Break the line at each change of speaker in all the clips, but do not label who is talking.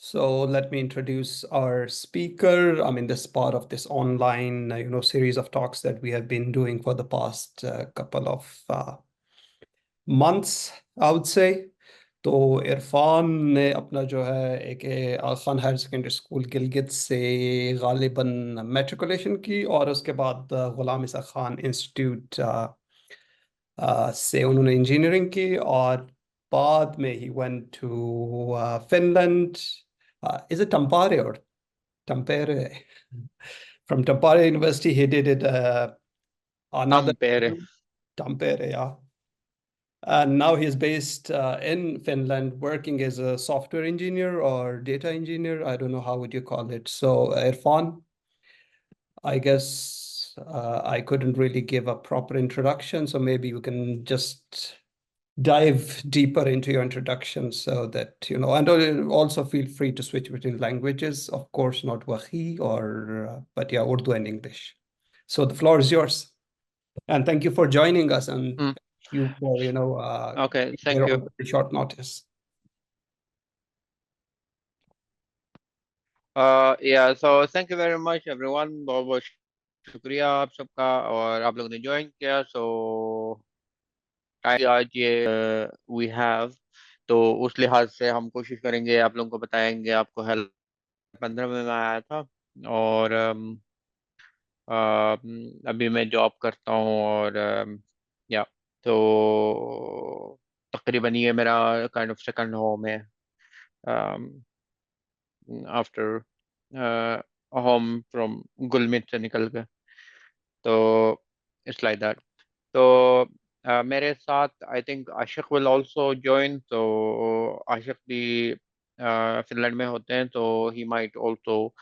So let me introduce our speaker. I mean, this part of this online, series of talks that we have been doing for the past couple of months, I would say. तो इरफान ने अपना जो है एक Khan higher secondary school Gilgit से गालिबन matriculation की और उसके बाद गुलाम इसा खान इंस्टीट्यूट से उन्होंने इंजीनियरिंग की और बाद में ही went to Finland. Is it Tampere or Tampere? From Tampere University, he did it another
Tampere.
Tampere, yeah. And now he's based in Finland, working as a software engineer or data engineer. I don't know how would you call it. So Irfan, I guess I couldn't really give a proper introduction, so maybe you can just dive deeper into your introduction so that, and also feel free to switch between languages. Of course, not Wahi but yeah, Urdu and English. So the floor is yours. And thank you for joining us and
Mm.
you for,
Okay, thank
here
you.
on very short notice.
Yeah, so thank you very much everyone. बहुत बहुत शुक्रिया आप सबका और आप लोगों ने join किया. So आज ये we have, तो उस लिहाज से हम कोशिश करेंगे, आप लोगों को बताएंगे, आपको हेल्प 15 में मैं आया था और अभी मैं जॉब करता हूँ और या तो तकरीबन ये मेरा काइंड ऑफ सेकंड होम है आफ्टर होम फ्रॉम गुलमित से निकल के. तो इट्स लाइक दैट. तो मेरे साथ I think Ashiq will also join. तो आशिक भी फिनलैंड में होते हैं, तो ही माइट आल्सो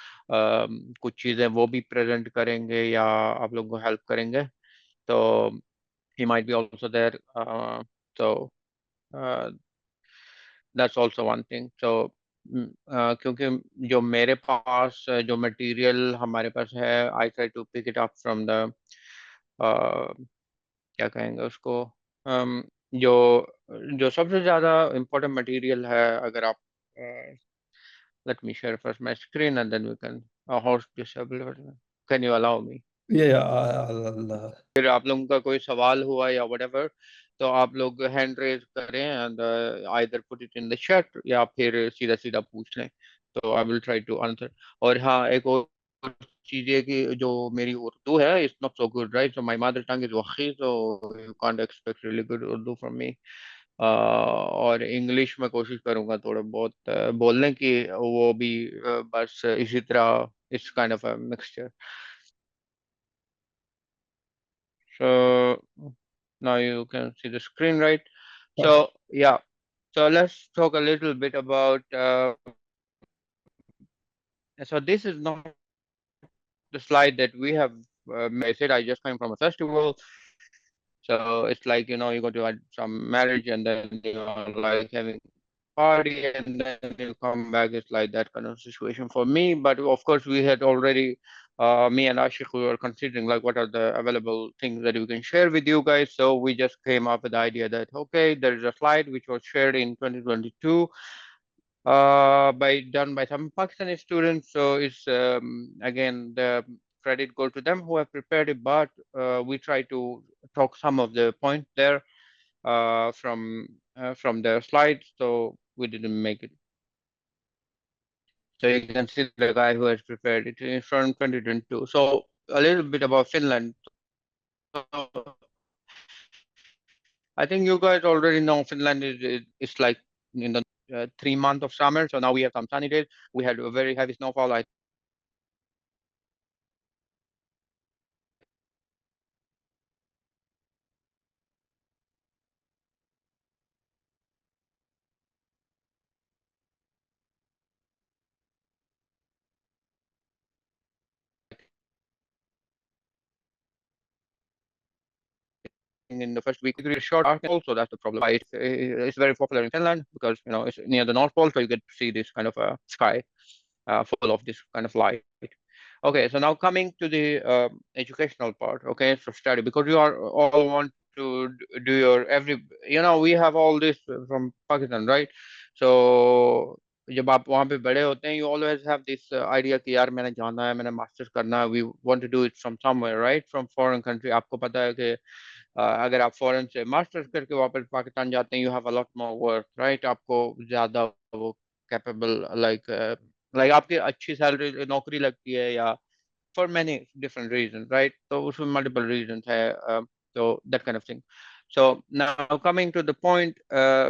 कुछ चीज़ें वो भी प्रेजेंट करेंगे या आप लोगों को हेल्प करेंगे. तो he might be also there. So uh, that's also one thing. So क्योंकि जो मेरे पास जो मटेरियल हमारे पास है, I try to pick it up from the क्या कहेंगे उसको, जो जो सबसे ज़्यादा इम्पोर्टेंट मटेरियल है. अगर आप let me share first my screen and then we can host this. Can you allow me?
Yeah,
फिर आप लोगों का कोई सवाल हुआ या whatever, तो आप लोग हैंड रेज करें and either put it in the chat या फिर सीधा सीधा पूछ लें. तो I will try to answer. और हाँ, एक और चीज़ है कि जो मेरी उर्दू है, it's not so good, right? So my mother tongue is वही, so you can't expect really good Urdu from me. और इंग्लिश में कोशिश करूंगा थोड़ा बहुत बोलने की, वो भी बस इसी तरह, it's kind of a mixture. So now you can see the screen, right? So yeah, so let's talk a little bit about. So this is not the slide that we have. I said I just came from a festival, so it's like, you go to some marriage and then you're like having party and then you come back. It's like that kind of situation for me. But of course, we had already, me and Ashiq, we were considering like what are the available things that we can share with you guys. So we just came up with the idea that, okay, there is a slide which was shared in 2022 done by some Pakistani students. So it's again, the credit go to them who have prepared it, but we try to talk some of the points there from the slides, so we didn't make it. So you can see the guy who has prepared it is from 2022. So a little bit about Finland. So I think you guys already know Finland is like in the 3 months of summer. So now we have some sunny days. We had a very heavy snowfall. I in the first week. It's short. Also, that's the problem. It's very popular in Finland because it's near the North Pole, so you get to see this kind of sky full of this kind of light. Okay, so now coming to the educational part. Okay, so study, because you are all want to do your we have all this from Pakistan, right? So जब आप वहाँ पे बड़े होते हैं, you always have this idea कि यार मैंने जाना है, मैंने मास्टर्स करना है, we want to do it from somewhere, right, from foreign country. आपको पता है कि अगर आप फॉरेन से मास्टर्स करके वापस पाकिस्तान जाते हैं, you have a lot more worth, right, आपको ज्यादा वो कैपेबल, लाइक आपकी अच्छी सैलरी नौकरी लगती है, या for many different reasons, right? So उसमें multiple reasons है, so that kind of thing. So now coming to the point,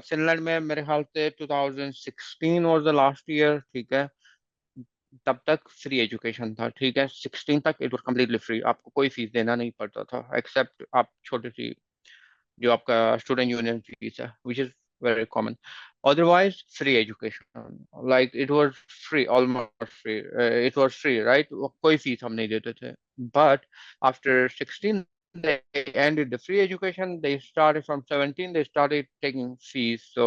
Finland में मेरे ख्याल से 2016 was the last year, ठीक है। तब तक फ्री एजुकेशन था, ठीक है, 16 तक इट वाज कम्प्लीटली फ्री, आपको कोई फीस देना नहीं पड़ता था, एक्सेप्ट आप छोटी सी जो आपका स्टूडेंट यूनियन फीस है, which is very common. Otherwise free education, like it was free, almost free, it was free, right, कोई फीस हम नहीं देते थे। But after 16 they ended the free education, they started from 17, they started taking fees, so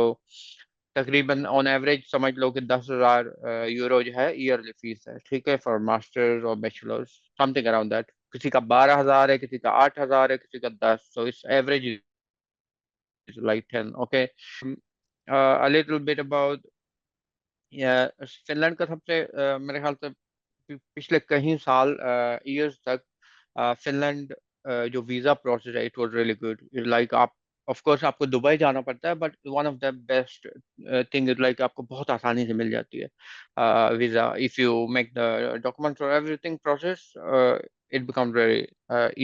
तकरीबन on average समझ लो कि 10,000 euro जो है ईयरली फीस है, ठीक है, फॉर मास्टर्स और बैचलर्स, समथिंग अराउंड दैट। किसी का 12,000 है, किसी का 8,000 है, किसी का 10, so it's average is like 10, okay. A little bit about, yeah, Finland का सबसे मेरे ख्याल से पिछले कई साल, इयर्स तक, फिनलैंड जो वीजा प्रोसेस है, it was really good, like आप ऑफ कोर्स आपको दुबई जाना पड़ता है, but one of the best thing is like आपको बहुत आसानी से मिल जाती है visa, if you make the documents और everything process, it become very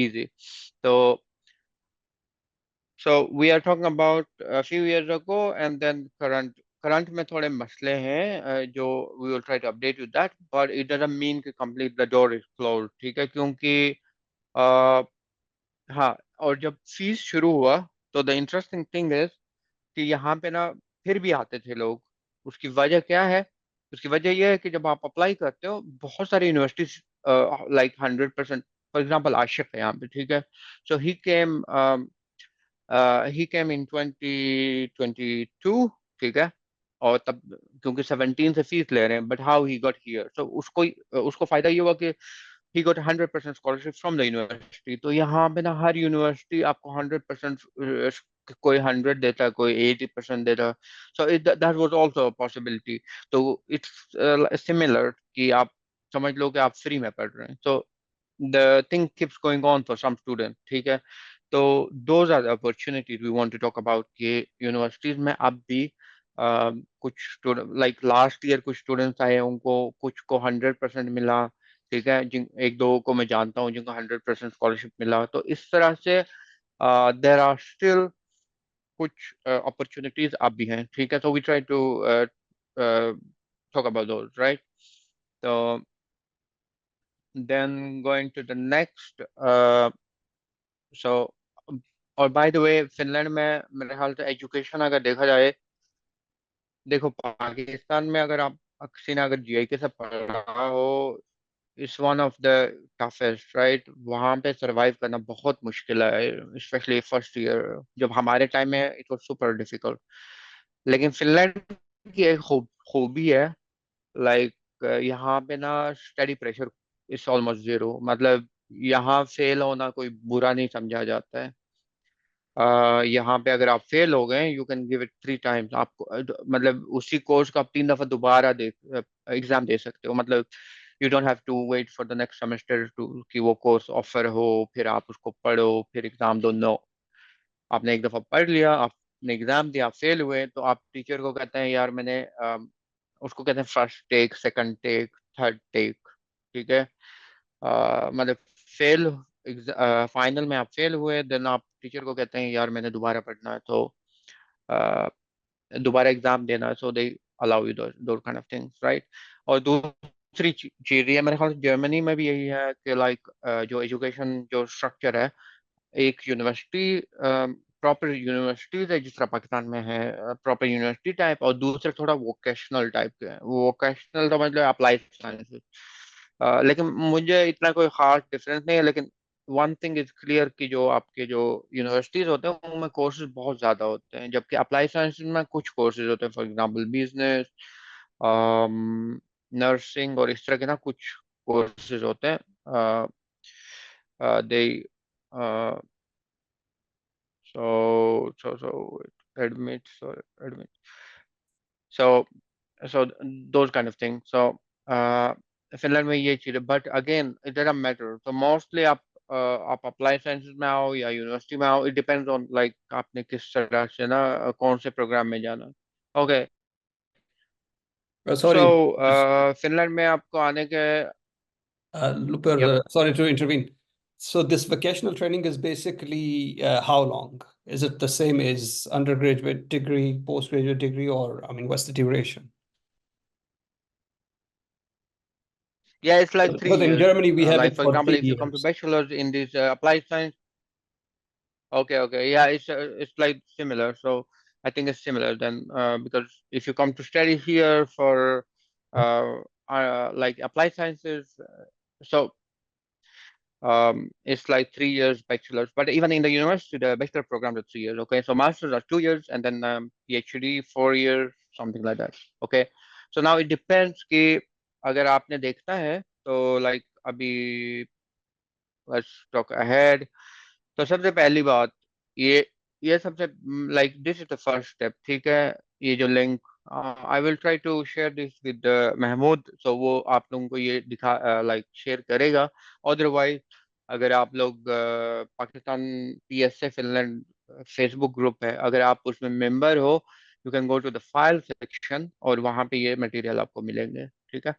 easy. तो so we are talking about a few years ago and then current में थोड़े मसले हैं, जो we will try to update you that, but it doesn't mean कि complete the door is closed, ठीक है, क्योंकि uh, हाँ, और जब फीस शुरू हुआ तो the interesting thing is कि यहाँ पे ना फिर भी आते थे लोग। उसकी वजह क्या है? उसकी वजह यह है कि जब आप अप्लाई करते हो, बहुत सारी यूनिवर्सिटीज, लाइक 100%, फॉर एग्जांपल आशिक है यहाँ पे, ठीक है, सो ही केम इन 2022, ठीक है, और तब क्योंकि 17 से फीस ले रहे हैं, but how he got here, so उसको उसको फायदा ये हुआ कि he got 100% scholarship from the university. तो यहाँ पे ना हर यूनिवर्सिटी आपको 100%, कोई 100 देता है, कोई 80% देता है, so that was also possibility. तो इट्स सिमिलर कि आप समझ लो कि आप फ्री में पढ़ रहे हैं, so the thing keeps going on for some students, ठीक है। तो those are the opportunities we want to talk about कि यूनिवर्सिटीज में अब भी कुछ स्टूडेंट, लाइक लास्ट ईयर कुछ स्टूडेंट्स आए, उनको कुछ को 100% मिला, ठीक है, जिन एक दो को मैं जानता हूँ जिनको 100% स्कॉलरशिप मिला। तो इस तरह से देर आर स्टिल कुछ अपॉर्चुनिटीज अब भी हैं, ठीक है, so we try to talk about those, right? So then going to the next, so और बाय द वे फिनलैंड में मेरे ख्याल से एजुकेशन अगर देखा जाए, देखो पाकिस्तान में अगर आप किसी ने अगर जीआई के से पढ़ा हो, it's one of the toughest, right, वहाँ पे सरवाइव करना बहुत मुश्किल है, स्पेशली फर्स्ट ईयर। जब हमारे टाइम में इट वाज सुपर डिफिकल्ट, लेकिन फिनलैंड की एक खूबी है, लाइक यहाँ पे ना study pressure is almost zero, मतलब यहाँ फेल होना कोई बुरा नहीं समझा जाता है। यहाँ पे अगर आप फेल हो गए, you can give it 3 times, आपको मतलब उसी कोर्स का आप 3 दफा दोबारा दे एग्जाम दे सकते हो, मतलब you don't have to wait for the next semester to कि वो कोर्स ऑफर हो, फिर आप उसको पढ़ो, फिर एग्जाम दो। नो, आपने एक दफा पढ़ लिया, आपने एग्जाम दिया, आप फेल हुए, तो आप टीचर को कहते हैं यार मैंने उसको कहते हैं first take, second take, third take, ठीक है, मतलब फेल, फाइनल में आप फेल हुए, देन आप टीचर को कहते हैं यार मैंने दोबारा पढ़ना है, तो अ, दोबारा एग्जाम देना है, सो दे अलाउ यू दो काइंड ऑफ थिंग्स, राइट। और दूसरी चीज ये मेरे ख्याल से जर्मनी में भी यही है कि लाइक जो एजुकेशन जो स्ट्रक्चर है, एक यूनिवर्सिटी, प्रॉपर यूनिवर्सिटीज है जिस तरह पाकिस्तान में है, प्रॉपर यूनिवर्सिटी टाइप, और दूसरे थोड़ा वोकेशनल टाइप के हैं, वोकेशनल समझ लो अप्लाइड साइंसेज। लेकिन मुझे इतना कोई खास डिफरेंस नहीं है, लेकिन वन थिंग इज क्लियर कि जो आपके जो यूनिवर्सिटीज होते हैं उनमें कोर्सेज बहुत ज़्यादा होते हैं, जबकि अप्लाई साइंसेज में कुछ कोर्सेज होते हैं, फॉर एग्जांपल बिजनेस, नर्सिंग और इस तरह के ना कुछ कोर्सेज होते हैं, दे so admit, sorry, admit, so so those kind of things. So Finland में ये चीज़ है, but again it doesn't matter. तो मोस्टली आप अप्लाई साइंसेज में आओ या यूनिवर्सिटी में आओ, इट डिपेंड्स ऑन लाइक आपने किस तरह से ना कौन से प्रोग्राम में जाना। ओके, सो
Sorry,
फिनलैंड में आपको आने के,
Looper,
yup,
sorry to intervene. So this vocational training is basically how long? Is it the same as undergraduate degree, postgraduate degree, or I mean, what's the duration?
yeah, it's like three
Because in
years.
Germany we have
Like
it
for
for
example,
three
if you come to
years.
bachelors in this applied science. Okay, okay. Yeah, it's like similar. So I think it's similar then, because if you come to study here for like applied sciences, so it's like 3 years bachelor's. But even in the university, the bachelor program is 3 years. Okay, so masters are 2 years, and then PhD 4 years, something like that. Okay, so now it depends कि अगर आपने देखना है तो like अभी let's talk ahead. तो सबसे पहली बात, ये ये सबसे like this is the first step, ठीक है। ये जो link, I will try to share this with Mahmood, so वो आप लोगों को ये दिखा लाइक शेयर करेगा। अदरवाइज अगर आप लोग Pakistan PSA Finland Facebook group है, अगर आप उसमें मेंबर हो, you can go to the file section और वहाँ पे ये मटेरियल आपको मिलेंगे, ठीक है।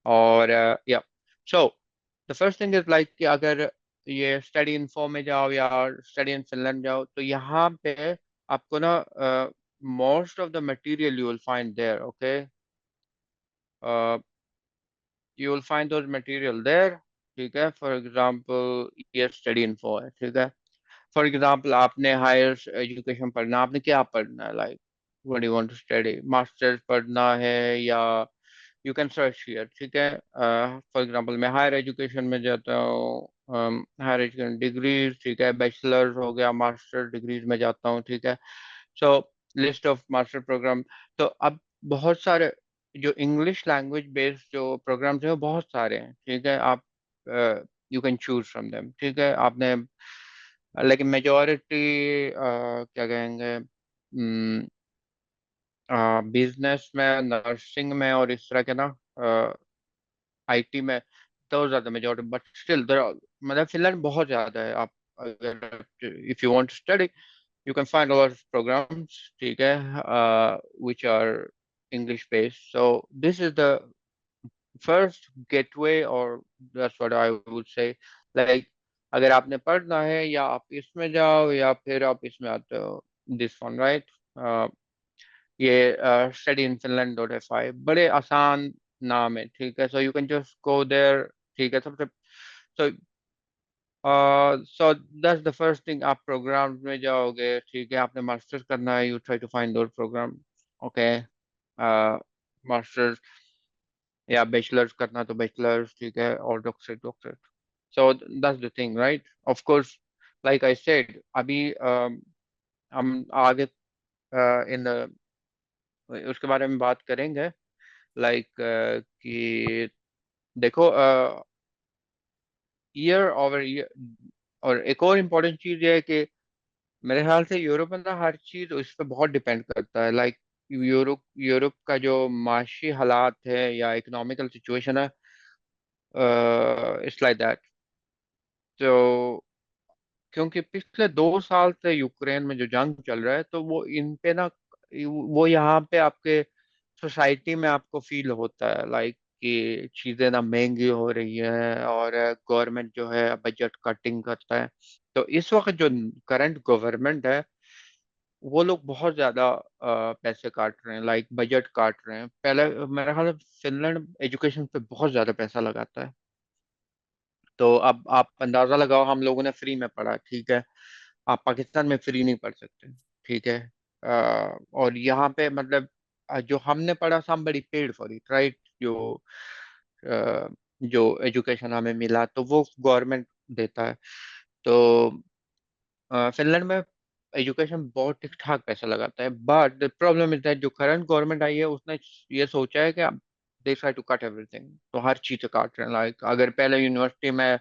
और या so the first thing is like कि अगर ये स्टडी इन्फो में जाओ या स्टडी इन फिनलैंड जाओ, तो यहाँ पे आपको ना most of the material you will find there. Okay, you will find those material there, ठीक है। फॉर एग्जांपल ये स्टडी इन्फो है, ठीक है। फॉर एग्जांपल आपने हायर एजुकेशन पढ़ना, आपने क्या पढ़ना है, like what do you want to study, masters पढ़ना है या यू कैन सर्च हियर, ठीक है। फॉर एग्जांपल मैं हायर एजुकेशन में जाता हूँ, हायर एजुकेशन डिग्रीज, ठीक है, बैचलर्स हो गया, मास्टर डिग्रीज में जाता हूँ, ठीक है। सो लिस्ट ऑफ मास्टर प्रोग्राम, तो अब बहुत सारे जो इंग्लिश लैंग्वेज बेस्ड जो प्रोग्राम्स हैं वो बहुत सारे हैं, ठीक है। आप you can choose from them, ठीक है। आपने लेकिन मेजोरिटी क्या कहेंगे, बिजनेस में, नर्सिंग में और इस तरह के ना IT में, तो ज्यादा मेजोरिटी, बट स्टिल देयर, मतलब फिनलैंड बहुत ज्यादा है। आप अगर if you want to study, you can find a lot of programs, ठीक है, which are English based. So this is the first gateway, और that's what I would say, like अगर आपने पढ़ना है या आप इसमें जाओ या फिर आप इसमें आते हो, दिस वन राइट, ये study in Finland dot FI, बड़े आसान नाम है, ठीक है। So you can just go there, ठीक है। सबसे so so that's the first thing, आप प्रोग्राम में जाओगे, ठीक है। आपने मास्टर्स करना है, you try to find those programme, okay. Masters या बैचलर्स करना तो बैचलर्स, ठीक है, और doctorate doctorate. So that's the thing right, of course like I said, अभी हम आगे इन उसके बारे में बात करेंगे, लाइक कि देखो ईयर ओवर ईयर। और एक और इम्पोर्टेंट चीज ये है कि मेरे ख्याल से यूरोप में ना हर चीज उस पर बहुत डिपेंड करता है, लाइक यूरोप यूरोप का जो माशी हालात है या इकोनॉमिकल सिचुएशन है, इट्स लाइक दैट। तो क्योंकि पिछले 2 साल से यूक्रेन में जो जंग चल रहा है, तो वो इन पे ना, वो यहाँ पे आपके सोसाइटी में आपको फील होता है, लाइक कि चीजें ना महंगी हो रही है और गवर्नमेंट जो है बजट कटिंग करता है। तो इस वक्त जो करंट गवर्नमेंट है, वो लोग बहुत ज्यादा पैसे काट रहे हैं, लाइक बजट काट रहे हैं। पहले मेरा ख्याल है फिनलैंड एजुकेशन पे बहुत ज्यादा पैसा लगाता है। तो अब आप अंदाजा लगाओ, हम लोगों ने फ्री में पढ़ा, ठीक है। आप पाकिस्तान में फ्री नहीं पढ़ सकते, ठीक है। और यहाँ पे मतलब जो हमने पढ़ा, somebody paid for it, right. Uh, जो एजुकेशन हमें मिला तो वो गवर्नमेंट देता है। तो फिनलैंड में एजुकेशन बहुत ठीक ठाक पैसा लगाता है, but the problem is that जो करंट गवर्नमेंट आई है, उसने ये सोचा है कि they try to cut everything, तो हर चीज काट रहे हैं। लाइक अगर पहले यूनिवर्सिटी में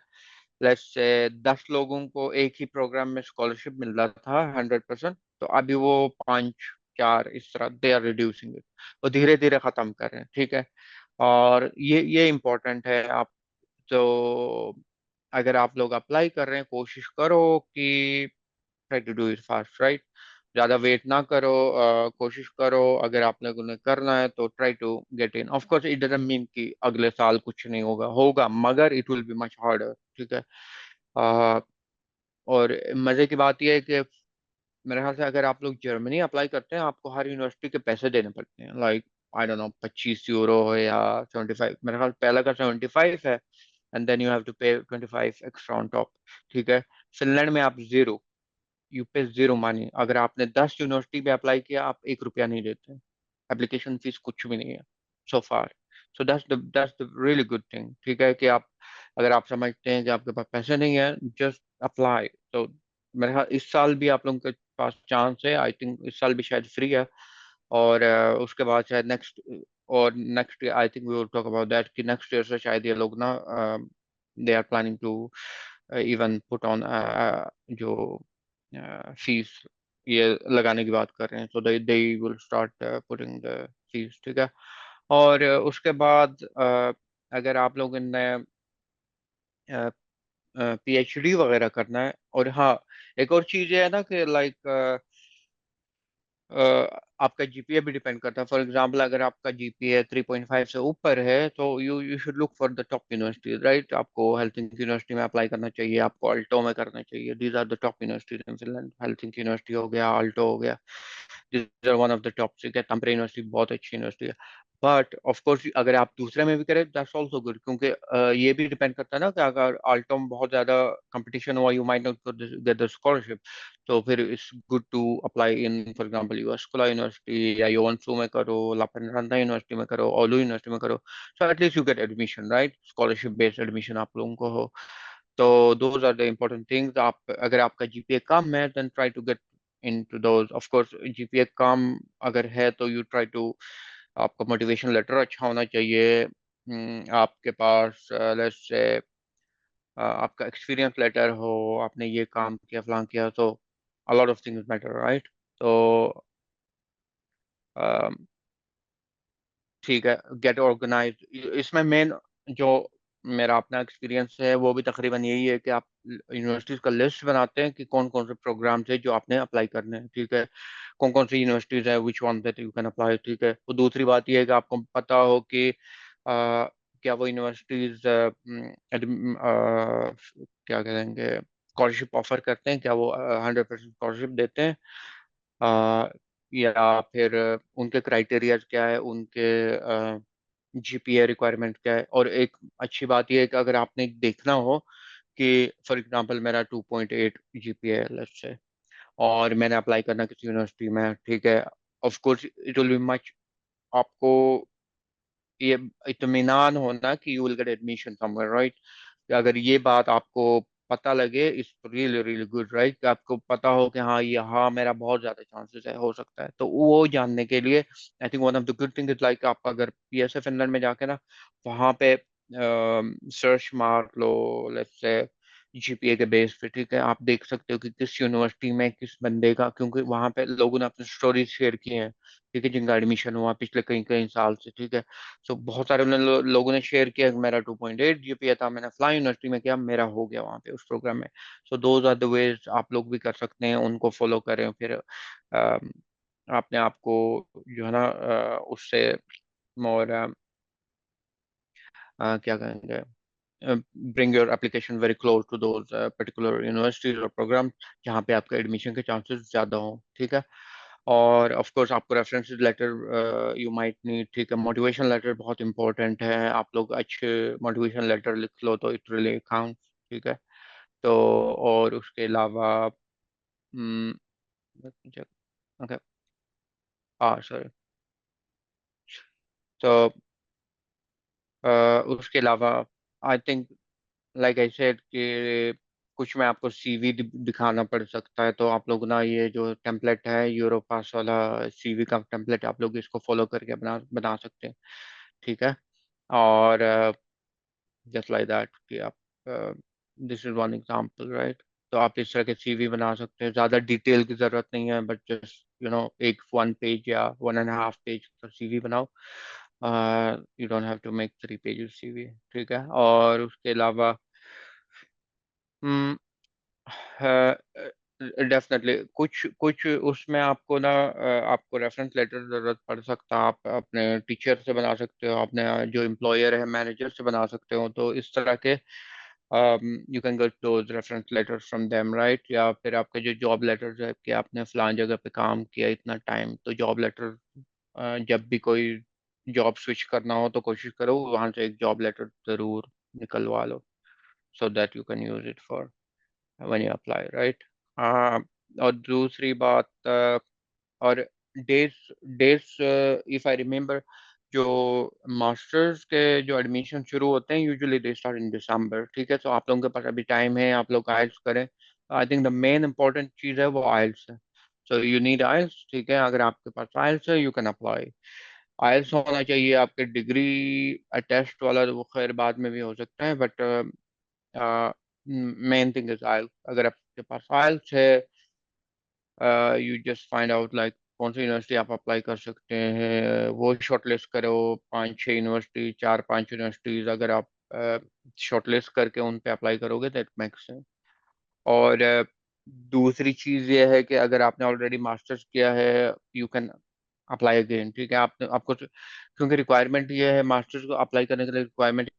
लेट्स से 10 लोगों को एक ही प्रोग्राम में स्कॉलरशिप मिल रहा था 100%, तो अभी वो 5 4, इस तरह दे आर रिड्यूसिंग इट, वो धीरे धीरे खत्म कर रहे हैं, ठीक है। और ये इम्पोर्टेंट है। आप तो अगर आप लोग अप्लाई कर रहे हैं, कोशिश करो कि try to do it fast, right. ज्यादा वेट ना करो, कोशिश करो। अगर आप लोगों ने करना है तो try to get in. Of course it doesn't mean कि अगले साल कुछ नहीं होगा, होगा, मगर it will be much harder, ठीक है। अ, और मजे की बात यह है कि मेरे ख्याल से अगर आप लोग जर्मनी अप्लाई करते हैं, आपको हर यूनिवर्सिटी के पैसे देने पड़ते हैं, like I don't know 25 euro है या 25, मेरे ख्याल पहला का 75 है, and then you have to pay 25 extra on top, ठीक है। फिनलैंड में आप जीरो, यू पे जीरो मनी। अगर आपने 10 यूनिवर्सिटी में अप्लाई किया, आप 1 रुपया नहीं देते। एप्लीकेशन फीस कुछ भी नहीं है so far. So that's the really good thing, ठीक है। कि आप, अगर आप समझते हैं कि आपके पास पैसे नहीं है, जस्ट अप्लाई। तो मेरे ख्याल इस साल भी आप लोगों के पास चांस है, आई थिंक इस साल भी शायद फ्री है। और उसके बाद शायद next I think we will talk about that, कि नेक्स्ट ईयर से शायद ये लोग ना they are planning to even put on जो फीस ये लगाने की बात कर रहे हैं, so they will start putting the fees, ठीक है। और उसके बाद अगर आप लोगों ने पीएचडी वगैरह करना है, और हाँ, एक और चीज ये है ना कि लाइक आपका जीपीए भी डिपेंड करता है। फॉर एग्जांपल अगर आपका जीपीए 3.5 से ऊपर है, तो you should look for the top university, right. आपको हेल्सिंकी यूनिवर्सिटी में अप्लाई करना चाहिए, आपको अल्टो में करना चाहिए। These are the top universities in Finland. Helsinki university हो गया, अल्टो हो गया, these are one of the top. ठीक है, टम्परे यूनिवर्सिटी बहुत अच्छी यूनिवर्सिटी है। बट ऑफ कोर्स अगर आप दूसरे में भी करें, दैट्स ऑल्सो गुड, क्योंकि ये भी डिपेंड करता है ना कि अगर अल्टो में बहुत ज्यादा कंपटीशन हुआ, you might not get the scholarship. तो फिर it's good to apply in for example Jyväskylä university, या योनसू में करो, लापनरंदा यूनिवर्सिटी में करो, ओलू यूनिवर्सिटी में करो। So at least you get admission, right, scholarship based admission आप लोगों को हो। तो those are the important things. आप, अगर आपका जीपीए कम है, then try to get into those, of course GPA कम अगर है तो यू ट्राई टू, आपका मोटिवेशन लेटर अच्छा होना चाहिए। आपके पास लेट्स से आपका एक्सपीरियंस लेटर हो, आपने ये काम किया, फलां किया, तो a lot of things matter, right। तो अम, ठीक है, गेट ऑर्गेनाइज। इसमें मेन जो मेरा अपना एक्सपीरियंस है वो भी तकरीबन यही है कि आप यूनिवर्सिटीज का लिस्ट बनाते हैं कि कौन कौन से प्रोग्राम्स है जो आपने अप्लाई करने हैं, ठीक है। कौन कौन सी यूनिवर्सिटीज है, which one that you can apply, ठीक है। तो दूसरी बात यह है कि आपको पता हो कि क्या वो यूनिवर्सिटीज क्या कहेंगे, स्कॉलरशिप ऑफर करते हैं, क्या वो 100% स्कॉलरशिप देते हैं, अ, या फिर उनके क्राइटेरियाज क्या है, उनके जीपीए रिक्वायरमेंट क्या है। और एक अच्छी बात यह है कि अगर आपने देखना हो कि फॉर एग्जांपल मेरा 2.8 जीपीए है लेट्स से, और मैंने अप्लाई करना किसी यूनिवर्सिटी में, ठीक है, of course it will be much, आपको ये इत्मीनान होना कि you will get admission somewhere, right. अगर ये बात आपको पता लगे, it's really really good, right, कि आपको पता हो कि हाँ, ये हाँ मेरा बहुत ज्यादा चांसेस है, हो सकता है। तो वो जानने के लिए I think one of the good thing is like, आप अगर पीएसए फिनलैंड में जाके ना, वहाँ पे सर्च मार लो लेट्स से जीपीए के बेस पे, ठीक है, आप देख सकते हो कि किस यूनिवर्सिटी में किस बंदे का, क्योंकि वहाँ पे लोगों ने अपनी स्टोरीज शेयर की हैं, ठीक है, जिनका एडमिशन हुआ पिछले कई कई साल से, ठीक है। सो बहुत सारे लोगों ने शेयर किया कि मेरा 2.8 जीपीए था, मैंने फ्लाई यूनिवर्सिटी में किया, मेरा हो गया वहाँ पे उस प्रोग्राम में। So those are the ways आप लोग भी कर सकते हैं, उनको फॉलो करें, फिर अपने आप को जो है ना उससे मोर क्या कहेंगे, bring your application very close to those particular universities और प्रोग्राम जहाँ पे आपके एडमिशन के चांसेस ज़्यादा हों, ठीक है। और ऑफ कोर्स आपको reference letter you might need, ठीक है। मोटिवेशन लेटर बहुत इंपॉर्टेंट है, आप लोग अच्छे मोटिवेशन लेटर लिख लो तो इट रियली काउंट्स, ठीक है। तो और उसके अलावा ओके, हाँ सॉरी। तो उसके अलावा I think like I said कि कुछ में आपको सीवी दिखाना पड़ सकता है, तो आप लोग ना ये जो टेम्पलेट है यूरोपास वाला सीवी का टेम्पलेट, आप लोग इसको फॉलो करके बना बना सकते हैं, ठीक है। और जस्ट लाइक दैट कि आप, this is one example, right. तो आप इस तरह के सीवी बना सकते हैं, ज़्यादा डिटेल की ज़रूरत नहीं है, बट जस्ट एक 1 पेज या 1.5 पेज का सीवी बनाओ। You don't have to make 3 pages CV, ठीक है। और उसके अलावा डेफिनेटली कुछ कुछ उसमें आपको ना आपको रेफरेंस लेटर जरूरत पड़ सकता है। आप अपने टीचर से बना सकते हो, अपने जो एम्प्लॉयर है मैनेजर से बना सकते हो। तो इस तरह के you can get those reference letters from them, right. या फिर आपके जो जॉब लेटर्स है कि आपने फलान जगह पे काम किया इतना टाइम, तो जॉब लेटर जब भी कोई जॉब स्विच करना हो तो कोशिश करो वहां से एक जॉब लेटर जरूर निकलवा लो, so that you can use it for when you apply, right? हाँ। और दूसरी बात और dates dates if I remember, जो मास्टर्स के जो एडमिशन शुरू होते हैं यूजुअली दे स्टार्ट इन दिसंबर, ठीक है। तो आप लोगों के पास अभी टाइम है, आप लोग आइल्स करें। I think the main important चीज़ है वो आइल्स है। सो यू नीड आइल्स, ठीक है। अगर आपके पास आइल्स है यू कैन अप्लाई। आइल्स होना चाहिए। आपके डिग्री टेस्ट वाला तो वो खैर बाद में भी हो सकता है, बट मेन थिंग इज आइल्स। अगर आपके पास आइल्स है you just find out like कौन सी यूनिवर्सिटी आप अप्लाई कर सकते हैं, वो शॉर्टलिस्ट करो। 5-6 यूनिवर्सिटी, 4-5 यूनिवर्सिटीज अगर आप शॉर्टलिस्ट करके उन पे अप्लाई करोगे दैट मेक्स सेंस। और दूसरी चीज़ ये है कि अगर आपने ऑलरेडी मास्टर्स किया है यू कैन अप्लाई अगेन, ठीक है। आपने आपको क्योंकि रिक्वायरमेंट ये है मास्टर्स को अप्लाई करने के लिए, रिक्वायरमेंट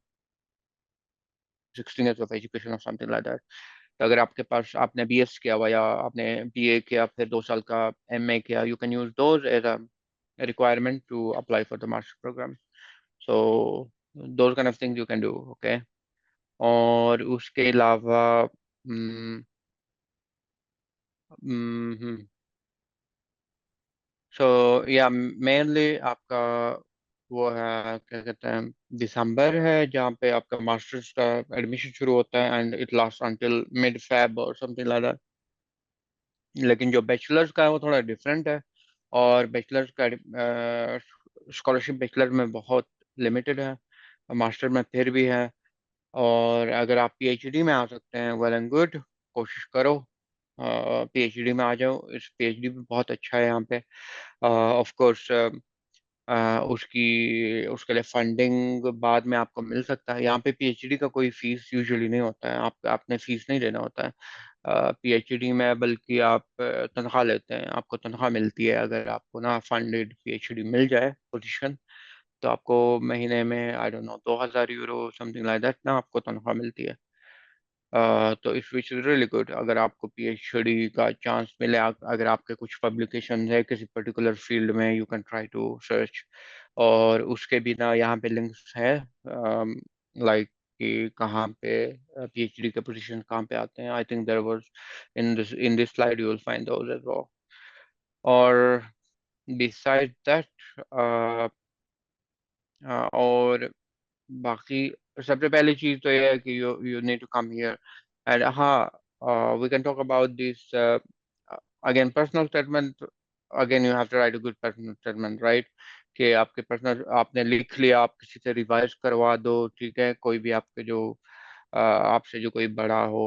16 years ऑफ एजुकेशन और समथिंग लाइक दैट। तो अगर आपके पास आपने बीएस किया हुआ या आपने बीए किया फिर 2 साल का एमए किया, you can use those as a requirement to apply for the master program. So those kind of things you can do, okay? और उसके अलावा सो या मेनली आपका वो है क्या कहते हैं दिसंबर है जहाँ पे आपका मास्टर्स का एडमिशन शुरू होता है and it last until mid Feb और समथिंग लाइक दैट। लेकिन जो बैचलर्स का है वो थोड़ा डिफरेंट है। और बैचलर्स का स्कॉलरशिप बैचलर में बहुत लिमिटेड है, मास्टर में फिर भी है। और अगर आप पीएचडी में आ सकते हैं वेल एंड गुड, कोशिश करो पीएचडी में आ जाओ। इस पीएचडी भी बहुत अच्छा है यहाँ पे। ऑफ कोर्स उसकी उसके लिए फंडिंग बाद में आपको मिल सकता है। यहाँ पे पीएचडी का कोई फीस यूजुअली नहीं होता है, आप आपने फीस नहीं देना होता है पीएचडी में, बल्कि आप तनख्वाह लेते हैं, आपको तनख्वाह मिलती है। अगर आपको ना फंडेड पीएचडी मिल जाए पोजीशन तो आपको महीने में आई don't no 2,000 euro something like that ना आपको तनख्वाह मिलती है। तो इस विच इज रियली गुड अगर आपको पीएचडी का चांस मिले। अगर आपके कुछ पब्लिकेशन है किसी पर्टिकुलर फील्ड में you can try to search. और उसके बिना यहाँ पे लिंक्स है लाइक कि कहाँ पे पीएचडी के पोजीशन कहाँ पे आते हैं। I think there was in this slide you will find those as well. और बिसाइड दैट और बाकी सबसे पहली चीज तो ये है कि you you need to come here and हाँ we can talk about this again personal statement. Again you have to write a good personal statement, right. कि आपके पर्सनल आपने लिख लिया, आप किसी से रिवाइज करवा दो, ठीक है। कोई भी आपके जो आपसे जो कोई बड़ा हो,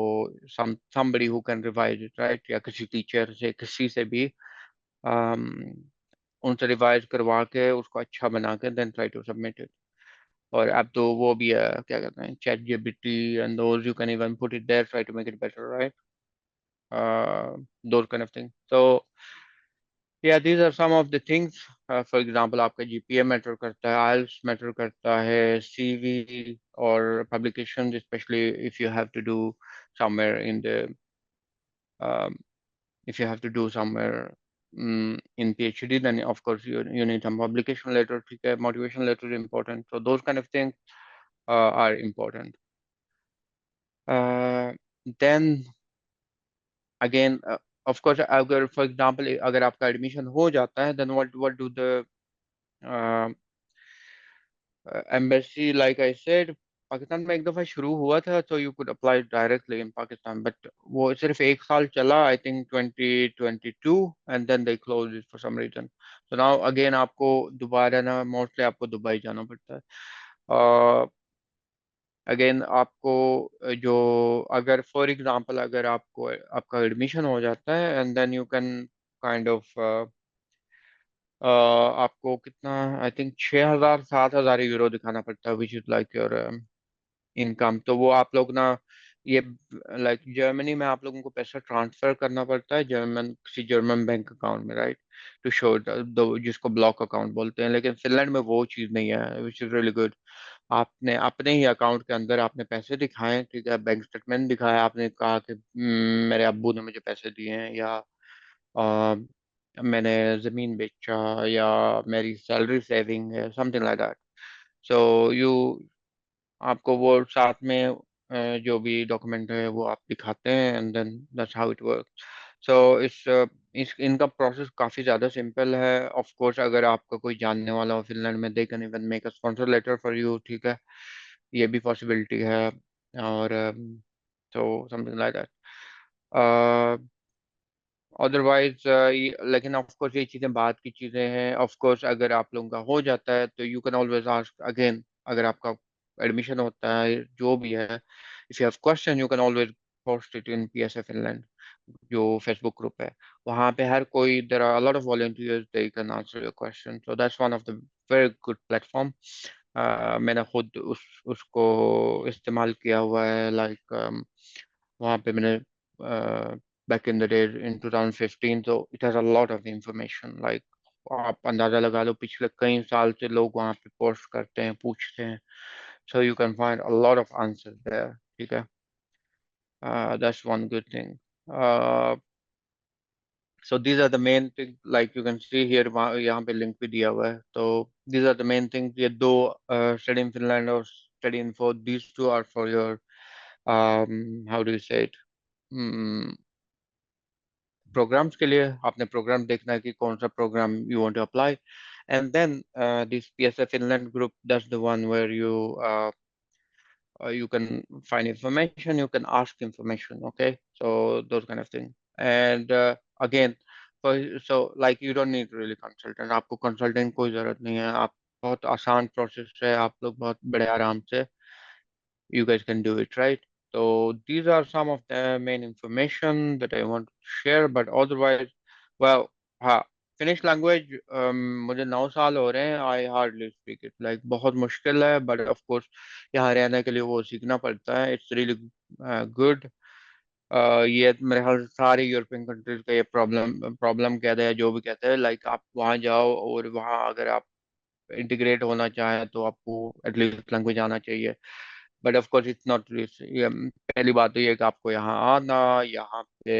somebody who can revise it, right। या किसी टीचर से किसी से भी um, उनसे रिवाइज करवा के उसको अच्छा बना के then try to submit it. और अब तो वो भी है क्या कहते हैं ChatGPT and those you can even put it there try to make it better, right. Those kind of thing. So yeah these are some of the things. For example आपका जीपीए मैटर करता है, IELTS matter करता है, CV और publication specially if you have to do somewhere in the if you have to do somewhere in PhD, then of course you need some publication letter, ठीक है, motivation letter is important. So those kind of things are important. Uh, then again, of course, अगर for example अगर आपका admission हो जाता है, then what do the uh, embassy, like I said, Pakistan में एक दफ़ा शुरू हुआ था तो you could apply directly in Pakistan, but वो सिर्फ एक साल चला I think 2022 and then they close it for some reason. तो नाउ अगेन आपको दोबारा ना मोस्टली आपको दुबई जाना पड़ता है। अगेन आपको जो अगर फॉर एग्जांपल अगर आपको आपका एडमिशन हो जाता है and then you can kind of आपको कितना, आई थिंक 6,000 7,000 यूरो दिखाना पड़ता है, which is like your income. तो वो आप लोग ना, ये लाइक जर्मनी में आप लोगों को पैसा ट्रांसफर करना पड़ता है किसी जर्मन बैंक अकाउंट में, राइट, टू शो जिसको ब्लॉक अकाउंट बोलते हैं। लेकिन फिनलैंड में वो चीज़ नहीं है, विच इज़ रियली गुड। आपने अपने ही अकाउंट के अंदर आपने पैसे दिखाए, ठीक है, बैंक स्टेटमेंट दिखाया, आपने कहा कि मेरे अब्बू ने मुझे पैसे दिए हैं, या अ, मैंने ज़मीन बेचा, या मेरी सैलरी सेविंग है, something like that. So you आपको वो साथ में जो भी डॉक्यूमेंट है वो आप दिखाते हैं, and then that's how it work. So is इनका प्रोसेस काफ़ी ज़्यादा सिंपल है। ऑफ कोर्स अगर आपका कोई जानने वाला हो फिनलैंड में, they can even make a sponsor letter for you, ठीक है, ये भी पॉसिबिलिटी है। और तो समथिंग लाइक दैट। अदरवाइज लेकिन ऑफ कोर्स ये चीज़ें बात की चीज़ें हैं। ऑफ कोर्स अगर आप लोगों का हो जाता है तो you can always ask again. अगर आपका एडमिशन होता है जो भी है, if you have question you can always post it in PSA Finland, जो फेसबुक ग्रुप है। वहाँ पे हर कोई, there are a lot of volunteers, they can answer your question, so that's one of the very good platform. मैंने खुद उसको इस्तेमाल किया हुआ है, लाइक वहाँ पे मैंने back in the day in 2015, so it has a lot of information, like आप अंदाजा लगा लो पिछले कई साल से लोग वहाँ पे पोस्ट करते हैं, पूछते हैं, so you can find a lot of answers there, ठीक है। That's one good thing. uh, so these are the main things, like you can see here, यहाँ पे लिंक भी दिया हुआ है। तो these are the main things, ये दो, study in Finland और study in for, these two are for your how do you say it, Hmm, programs के लिए। आपने प्रोग्राम देखना है कि कौन सा program you want to apply, and then this PSA Finland group, that's the one where you can find information, you can ask information, okay, so those kind of thing। And again, so like you don't need really consultant, आपको consultant कोई जरूरत नहीं है। आप बहुत आसान process है, आप लोग बहुत बड़े आराम से you guys can do it, right? So these are some of the main information that I want to share, but otherwise, well, हाँ, फिनिश लैंग्वेज मुझे 9 साल हो रहे हैं, I hardly speak it, like बहुत मुश्किल है, बट ऑफ कोर्स यहाँ रहने के लिए वो सीखना पड़ता है। It's really good. ये मेरे ख्याल से सारी यूरोपियन कंट्रीज का ये प्रॉब्लम प्रॉब्लम कहते हैं, जो भी कहते हैं, लाइक आप वहाँ जाओ और वहाँ अगर आप इंटीग्रेट होना चाहें तो आपको एटलीस्ट लैंग्वेज आना चाहिए। But of course it's not, ये पहली बात तो ये है कि आपको यहाँ आना, यहाँ पे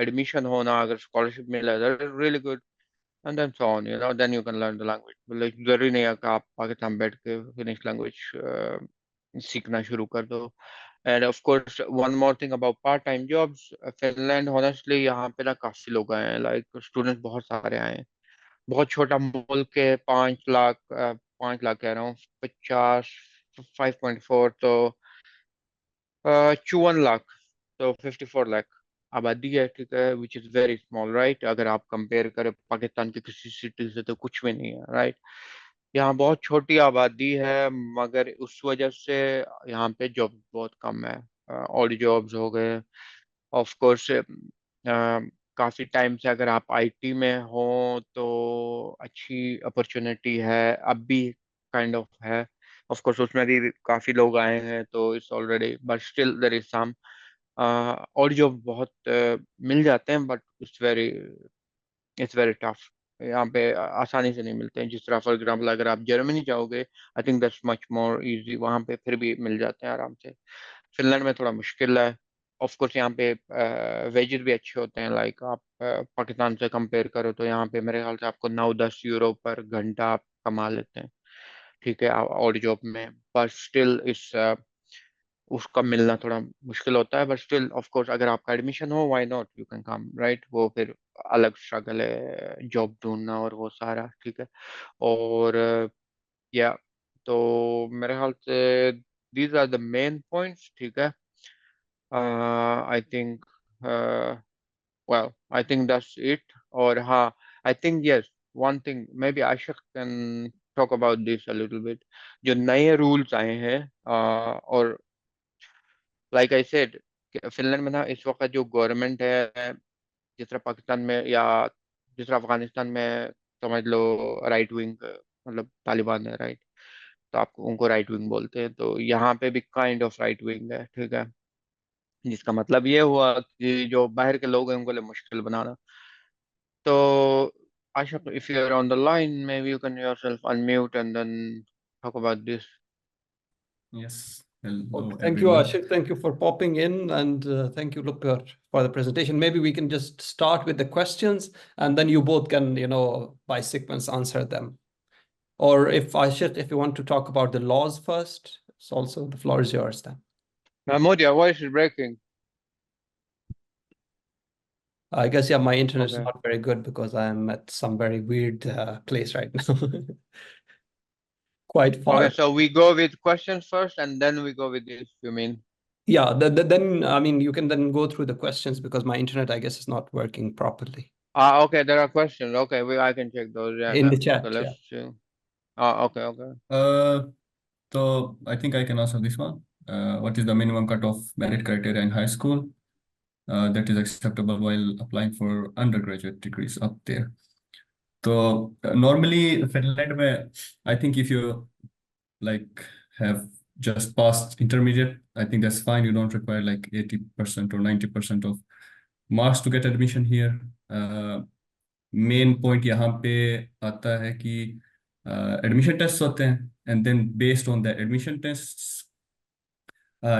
एडमिशन होना, अगर स्कॉलरशिप मिला है really good, and then so on, you know, then you can learn the language. मतलब जरूरी नहीं है कि आप पाकिस्तान बैठ के फिनिश लैंग्वेज सीखना शुरू कर दो। End of course one more thing about part time jobs, Finland honestly यहाँ पे ना काफी लोग आए हैं, लाइक स्टूडेंट्स बहुत सारे आए हैं। बहुत छोटा मुल्क है, 5 लाख, 5 लाख कह रहा हूँ, 50, 5.4, तो 54 लाख, तो 54 लाख आबादी है, ठीक है, which is very small, right. अगर आप कंपेयर करें पाकिस्तान की किसी सिटी से तो कुछ भी नहीं है, राइट। यहाँ बहुत छोटी आबादी है, मगर उस वजह से यहाँ पे जॉब बहुत कम है। ऑड जॉब्स हो गए, ऑफ कोर्स काफ़ी टाइम से अगर आप आईटी में हो तो अच्छी अपॉर्चुनिटी है, अब भी काइंड ऑफ है। ऑफ कोर्स उसमें भी काफ़ी लोग आए हैं, तो it's already, but still there is some. और जो बहुत मिल जाते हैं, बट इट्स वेरी टफ। यहाँ पे आसानी से नहीं मिलते हैं, जिस तरह फॉर एग्जांपल अगर आप जर्मनी जाओगे, आई think that's much more easy, वहाँ पे फिर भी मिल जाते हैं आराम से। फिनलैंड में थोड़ा मुश्किल है। ऑफ कोर्स यहाँ पे वेजेस भी अच्छे होते हैं, लाइक आप पाकिस्तान से कंपेयर करो तो यहाँ पे मेरे ख्याल से आपको 9-10 यूरो पर घंटा आप कमा लेते हैं, ठीक है, और जॉब में। पर स्टिल इस उसका मिलना थोड़ा मुश्किल होता है, बट स्टिल ऑफ कोर्स अगर आपका एडमिशन हो, why not, you can come, right. वो फिर अलग स्ट्रगल है जॉब ढूंढना और वो सारा, ठीक है। और या तो मेरे ख्याल से these are the main points, ठीक है। I think well, I think that's it. और हाँ, I think yes, one thing maybe Ashik can talk about this a little bit। जो नए रूल्स आए हैं, और लाइक आई सेड, फिनलैंड में ना इस वक्त जो गवर्नमेंट है, जिस तरह पाकिस्तान में या जिस तरह अफगानिस्तान में समझ लो राइट विंग, मतलब तालिबान है राइट, तो आपको उनको राइट विंग बोलते हैं, तो यहाँ पे भी काइंड ऑफ राइट विंग है, ठीक है। जिसका मतलब ये हुआ कि जो बाहर के लोग हैं उनको लिए मुश्किल बनाना। तो Ashok, if you're on the line, maybe you can yourself unmute and then talk about this.
Yes, hello
Okay, thank you,
everyone.
Ashiq. Thank you for popping in, and thank you, Lupper, for the presentation. Maybe we can just start with the questions, and then you both can, by sequence, answer them. Or if Ashiq, if you want to talk about the laws first, it's also the floor is yours then.
Mahmoud, your voice is breaking.
I guess, yeah, my internet is
Okay.
not very good because I'm at some very weird place right now. Quite
Okay,
far.
so we go with questions first and then we go with this, you mean?
Yeah, then, I mean, you can then go through the questions because my internet, I guess, is not working properly.
Okay, there are questions. Okay, I can check those. Yeah,
In the
okay,
chat,
let's
yeah.
see. Okay, okay.
So I think I can answer this one. What is the minimum cutoff merit criteria in high school that is acceptable while applying for undergraduate degrees up there? So normally Finland, where I think if you like have just passed intermediate, I think that's fine. You don't require like 80% or 90% of marks to get admission here. Main point यहाँ पे आता है कि admission test होते हैं and then based on the admission test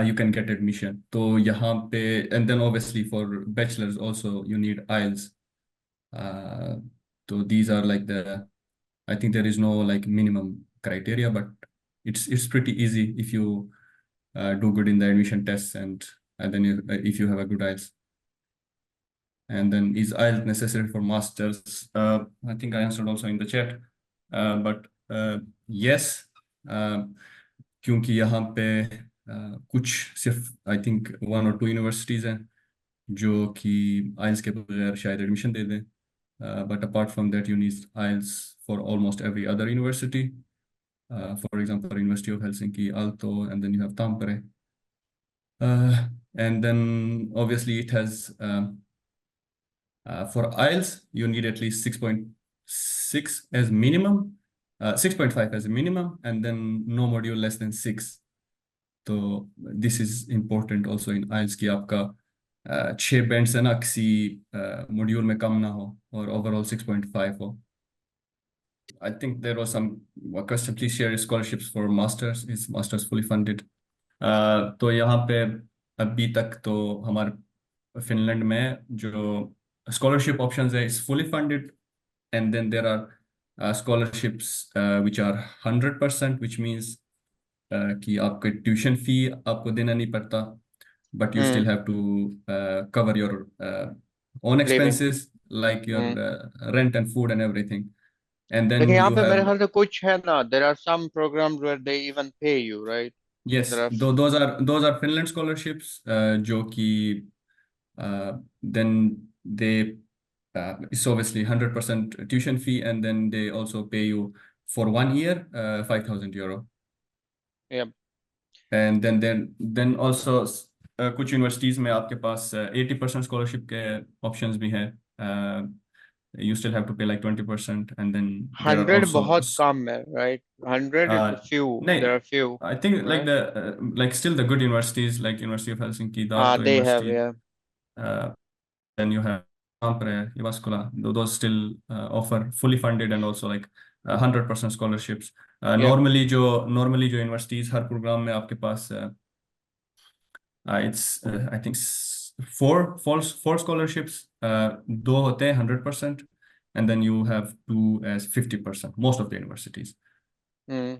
you can get admission. तो यहाँ पे and then obviously for bachelors also you need IELTS. So these are like the, I think there is no like minimum criteria, but it's pretty easy if you do good in the admission tests and then if you have a good IELTS. And then is IELTS necessary for masters? I think I answered also in the chat, but yes, क्योंकि यहाँ पे कुछ सिर्फ I think 1 or 2 universities हैं जो कि आइल्स के बगैर शायद एडमिशन दे दें, but apart from that you need IELTS for almost every other university. For example, University of Helsinki, Aalto, and then you have Tampere. And then obviously it has for IELTS, you need at least 6.6 as minimum, 6.5 as a minimum, and then no module less than 6. So this is important also in IELTS कि आपका 6 band से ना किसी module में कम ना हो और overall 6.5 हो. I think there was some question. Please share scholarships for masters. Is masters fully funded? तो यहाँ पे अभी तक तो हमारे फिनलैंड में जो scholarship options है is fully funded, and then there are scholarships which are 100%, which means कि आपका tuition fee आपको देना नहीं पड़ता, but you still have to cover your own
Living.
expenses like your rent and food and everything. And
लेकिन
then
यहाँ
you
पे मेरे
have,
ख्याल से कुछ है ना, there are some programs where they even pay you, right?
yes,
There are,
those are Finland scholarships जो कि then they it's obviously 100% tuition fee, and then they also pay you for 1 year 5,000 euro.
yeah.
And then also कुछ universities में आपके पास 80% scholarship के options भी हैं. You still have to pay like 20%, and then there are
100
also
बहुत कम है, right? 100 it's a few, there
नहीं,
are few,
I think like
right?
the like still the good universities like University of Helsinki, the Aalto
They have,
University,
yeah.
then you have Tampere, Jyväskylä. Those still offer fully funded and also like 100% scholarships.
Yeah.
normally जो universities हर program में आपके पास it's I think four scholarships. दो होते हैं 100%, and then you have two as 50%. Most of the universities.
हम्म.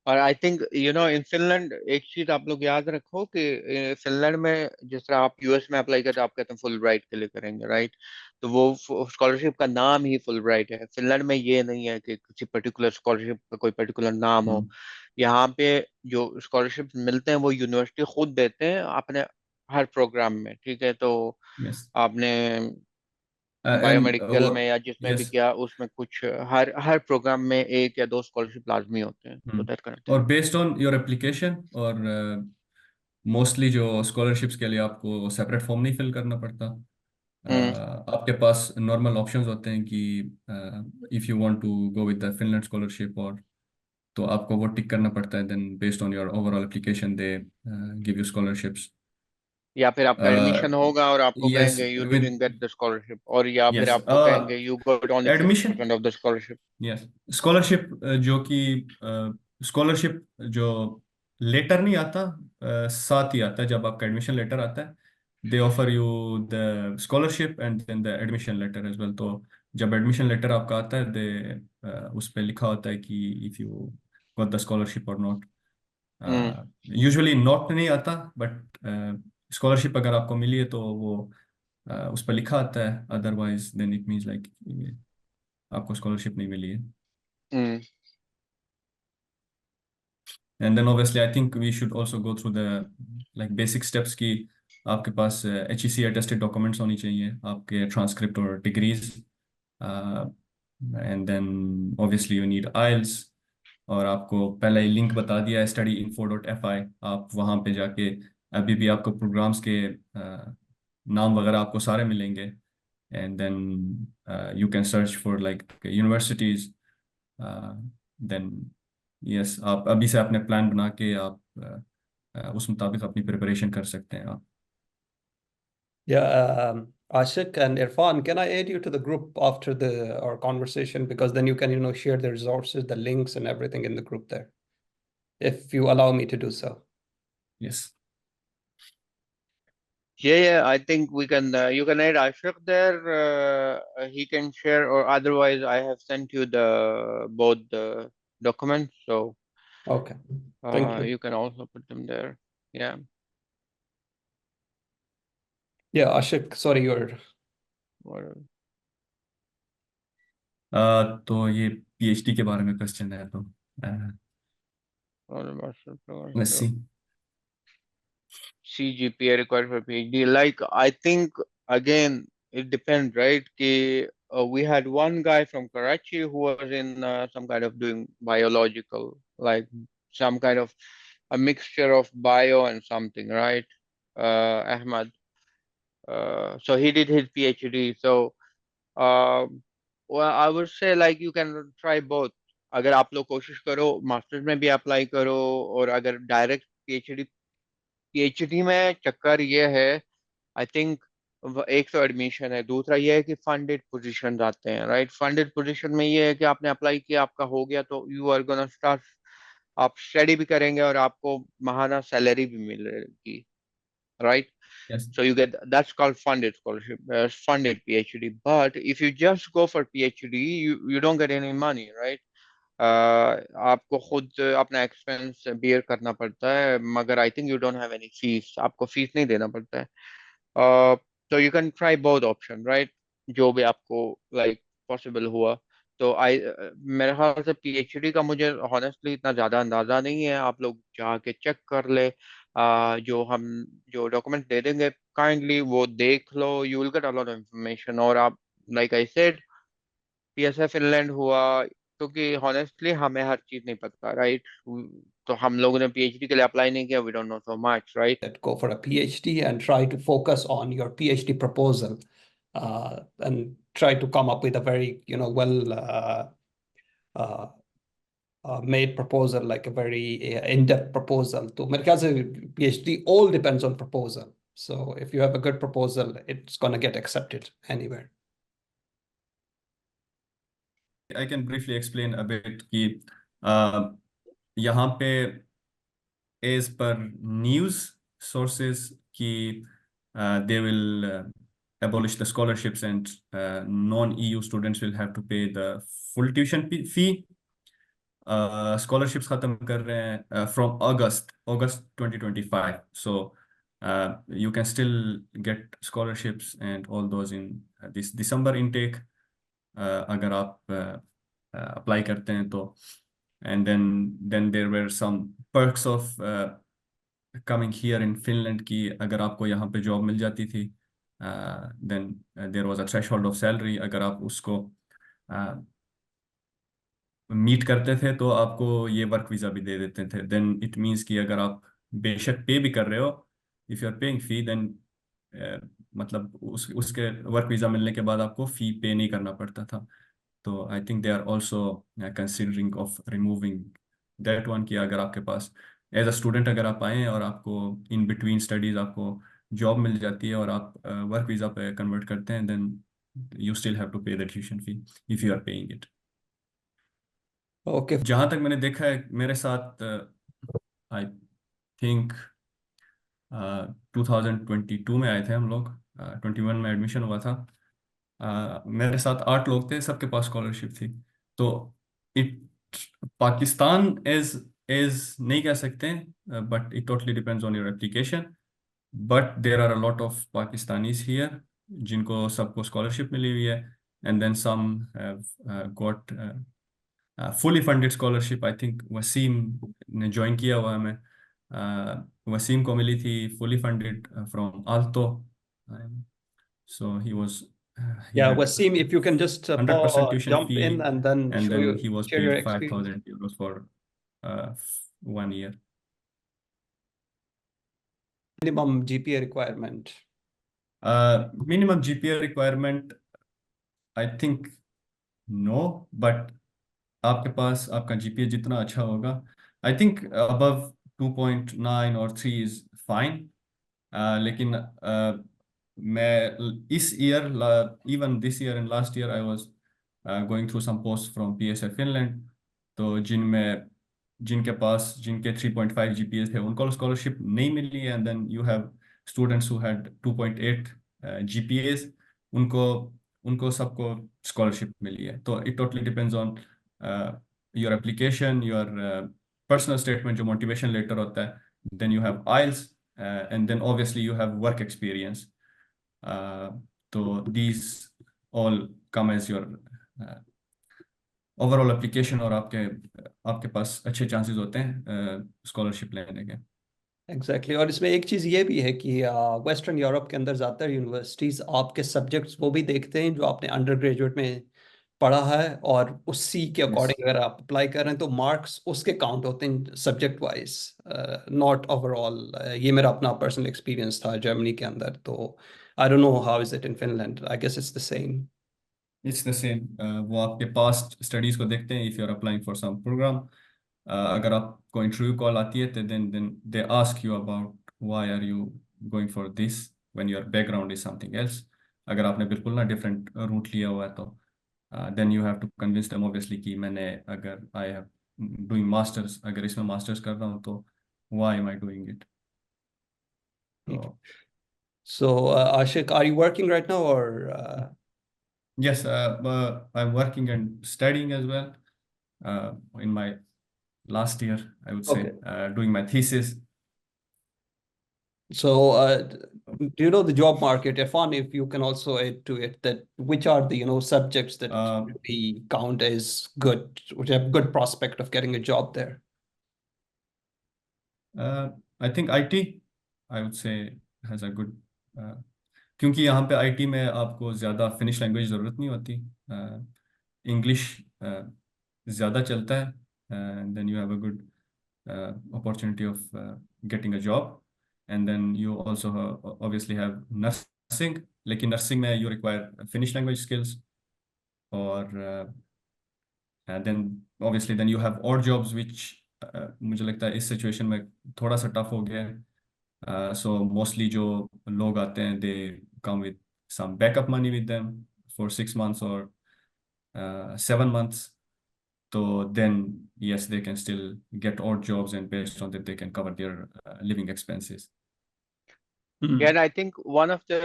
और I think in Finland एक चीज आप लोग याद रखो कि फिनलैंड में जिस तरह आप यूएस में अप्लाई करते हो, आप कहते हैं फुल ब्राइट के लिए करेंगे, राइट? तो वो स्कॉलरशिप का नाम ही फुल ब्राइट है। फिनलैंड में ये नहीं है कि किसी पर्टिकुलर स्कॉलरशिप का कोई पर्टिकुलर नाम हो। यहाँ पे जो स्कॉलरशिप मिलते हैं वो यूनिवर्सिटी खुद देते हैं अपने हर प्रोग्राम में, ठीक है? तो
Yes.
आपने
And
बायोमेडिकल में या जिसमें भी
yes.
किया उसमें कुछ हर हर प्रोग्राम में 1 या 2 स्कॉलरशिप लाजमी होते हैं, तो दैट काइंड ऑफ
और
thing.
Based on your application, और मोस्टली जो स्कॉलरशिप्स के लिए आपको सेपरेट फॉर्म नहीं फिल करना पड़ता. आपके पास नॉर्मल ऑप्शंस होते हैं कि if you want to go with the Finland scholarship, और तो आपको वो टिक करना पड़ता है, then based on your overall application they give you scholarships.
या फिर आपका एडमिशन होगा और आपको
यस
कहेंगे you
with
didn't get the scholarship, और या फिर
यस
आपको कहेंगे you got only
admission
50% of the scholarship.
Yes scholarship जो कि स्कॉलरशिप जो लेटर नहीं आता, साथ ही आता है जब आपका एडमिशन लेटर आता है, they offer you the scholarship and then the admission letter as well. तो जब एडमिशन लेटर आपका आता है, दे उस पर लिखा होता है कि if you got the scholarship और नॉट।
हम्म
यूजुअली नॉट नहीं आता, बट स्कॉलरशिप अगर आपको मिली है तो वो उस पर लिखा आता है, otherwise then it means like आपको स्कॉलरशिप नहीं मिली है।
हम्म
And then obviously I think we should also go through the like basic steps कि आपके पास HEC attested documents होनी चाहिए, आपके transcript और degrees, and then obviously you need IELTS। और आपको पहले ही लिंक बता दिया है studyinfo.fi, आप वहाँ पे जाके अभी भी आपको प्रोग्राम्स के नाम वगैरह आपको सारे मिलेंगे, and then you can search for like universities, then yes आप अभी से अपने प्लान बना के आप उस मुताबिक अपनी प्रिपरेशन कर सकते हैं आप।
Yeah, Ashik and Irfan, can I add you to the group after our conversation? Because then you can, share the resources, the links and everything in the group there, if you allow me to do so.
Yes
yeah, I think we can you can add Ashiq there, he can share, or otherwise I have sent you the both the documents, so
Okay, thank you.
you can also put them there. Yeah.
Yeah, Ashik, sorry, you're
Whatever.
तो ये PhD के बारे में question है, तो let's see.
CGPA required for PhD. Like, I think again, it depends, right? We had one guy from Karachi who was in some kind of doing biological, like some kind of a mixture of bio and something, right? Ahmad. So he did his PhD. So, well, I would say like you can try both. अगर आप लोग कोशिश करो masters में भी apply करो, और अगर डायरेक्ट पीएचडी में चक्कर ये है, आई थिंक एक तो एडमिशन है, दूसरा ये है कि फंडेड पोजीशन आते हैं, राइट? फंडेड पोजीशन में ये है कि आपने अप्लाई किया, आपका हो गया, तो यू आर गोना स्टार्ट, आप स्टडी भी करेंगे और आपको महाना सैलरी भी मिलेगी, right?
Yes
So you get, that's called funded scholarship, funded PhD. But if you just go for PhD, you don't get any money, right? आपको खुद अपना एक्सपेंस बियर करना पड़ता है, मगर I think you don't have any fees, आपको fees नहीं देना पड़ता है। तो you can try both option, right? जो भी आपको लाइक पॉसिबल हुआ। तो मेरे ख्याल से पीएचडी का मुझे हॉनेस्टली इतना ज़्यादा अंदाज़ा नहीं है, आप लोग जाके चेक कर ले। जो डॉक्यूमेंट दे देंगे काइंडली वो देख लो, you will get a lot of information. और आप, like I said, PSA Finland हुआ, क्योंकि हॉनेस्टली हमें हर चीज नहीं पता, राइट? तो हम लोगों ने पीएचडी के लिए अप्लाई नहीं किया, we don't know so much, right?
that go for a PhD and try to focus on your PhD proposal, and try to come up with a very, well uh, made proposal, like a very in-depth proposal. तो मेरे ख्याल से PhD all depends on proposal. So if you have a good proposal, it's gonna get accepted anywhere.
I can briefly explain a bit कि यहाँ पे as per news sources कि they will abolish the scholarships, and non-EU students will have to pay the full tuition fee। scholarships खत्म कर रहे हैं from August 2025, so you can still get scholarships and all those in this December intake, अगर आप apply करते हैं तो। and then there were some perks of coming here in Finland कि अगर आपको यहाँ पे जॉब मिल जाती थी, then there was a threshold of salary, अगर आप उसको मीट करते थे तो आपको ये वर्क वीज़ा भी दे देते थे। देन इट मीन्स कि अगर आप बेशक पे भी कर रहे हो, if you are paying fee, then मतलब उसके वर्क वीज़ा मिलने के बाद आपको फ़ी पे नहीं करना पड़ता था। तो I think they are also considering of removing that one, कि अगर आपके पास एज अ स्टूडेंट अगर आप आए और आपको इन बिटवीन स्टडीज़ आपको जॉब मिल जाती है और आप वर्क वीज़ा पे कन्वर्ट करते हैं, then you still have to pay the tuition fee if you are paying it.
Okay.
जहाँ तक मैंने देखा है मेरे साथ, आई थिंक 2022 में आए थे हम लोग, 21 में एडमिशन हुआ था। मेरे साथ 8 लोग थे, सबके पास स्कॉलरशिप थी। तो इट पाकिस्तान एज एज नहीं कह सकते, but it totally depends on your application. But there are a lot of Pakistanis here जिनको सबको स्कॉलरशिप मिली हुई है, and then some have got fully funded scholarship. I think Waseem ने ज्वाइन किया हुआ है हमें, वसीम को मिली थी fully funded from Alto, so he
Yeah,
had
Wasim, if you can just
100% tuition
jump in
fee,
and then
and then he was
share your
paid
experience.
5,000 euros for 1 year.
Minimum GPA requirement.
Minimum GPA requirement, I think no, but आपके पास आपका GPA जितना अच्छा होगा, I think above 2.9 और 3 is fine. लेकिन मैं इस year, even this year and last year, I was going through some post from PSA Finland, तो जिनके 3.5 जीपीए थे उनको स्कॉलरशिप नहीं मिली, and then you have students who had 2.8 GPAs, उनको उनको सबको स्कॉलरशिप मिली है। तो it totally depends on your application, your personal statement जो मोटिवेशन लेटर होता है, then you have IELTS, and then obviously you have work experience. So these all come as your overall application, और आपके पास अच्छे chances होते हैं scholarship लेने के।
एग्जैक्टली और इसमें एक चीज़ ये भी है कि वेस्टर्न यूरोप के अंदर ज़्यादातर यूनिवर्सिटीज़ आपके सब्जेक्ट्स वो भी देखते हैं जो आपने अंडर ग्रेजुएट में पढ़ा है, और उसी के
Yes.
अकॉर्डिंग अगर आप अप्लाई कर रहे हैं तो मार्क्स उसके काउंट होते हैं सब्जेक्ट वाइज, नॉट ओवरऑल। ये मेरा अपना पर्सनल एक्सपीरियंस था जर्मनी के अंदर। तो I don't know how is it in Finland, I guess it's the same.
It's the same. वो आपके पास्ट स्टडीज को देखते हैं if you are applying for some program. अगर आपको इंटरव्यू कॉल आती है तो then they ask you about why are you going for this when your background is something else. अगर आपने बिल्कुल ना डिफरेंट रूट लिया हुआ है तो then you have to convince them obviously कि मैंने, अगर आई हैव डूइंग मास्टर्स, अगर इसमें मास्टर्स कर रहा हूँ तो why am I doing it. तो
So, Ashik, are you working right now or?
yes, I'm working and studying as well, in my last year, I would say,
Okay.
doing my thesis.
So, do you know the job market, Irfan, if you can also add to it, that which are the subjects that we count as good, which have good prospect of getting a job there?
I think IT, I would say, has a good, क्योंकि यहाँ पे IT में आपको ज़्यादा finish language ज़रूरत नहीं होती, English ज़्यादा चलता है, then you have a good opportunity of getting a job, and then you also obviously have nursing, लेकिन nursing में you require Finnish language skills, और then obviously then you have odd jobs which मुझे लगता है इस situation में थोड़ा सा टफ हो गया है। So mostly जो लोग आते हैं they come with some backup money with them for 6 months or 7 months. So then, yes, they can still get odd jobs, and based on that, they can cover their living expenses.
Yeah, and I think one of the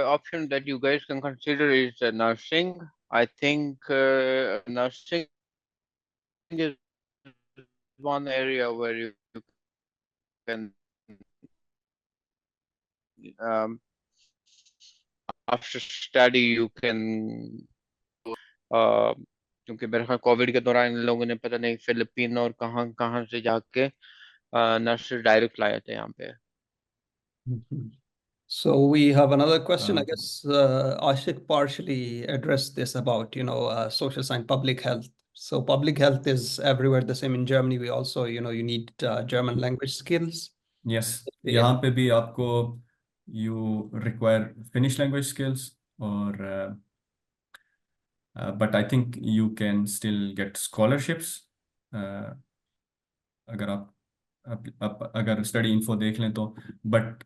options that you guys can consider is nursing. I think nursing is one area where you can, after study, you can. क्योंकि मेरे ख्याल Covid के दौरान इन लोगों ने पता नहीं Philippine और कहाँ कहाँ से जाके नर्स डायरेक्ट लाए थे यहाँ पे।
So we have another question. I guess Ashik partially addressed this about social science, public health. So public health is everywhere the same in Germany. We also you need German language skills.
Yes,
Yeah.
यहाँ पे भी आपको you require Finnish language skills, or but I think you can still get scholarships. अगर आप अगर study info देख लें तो, बट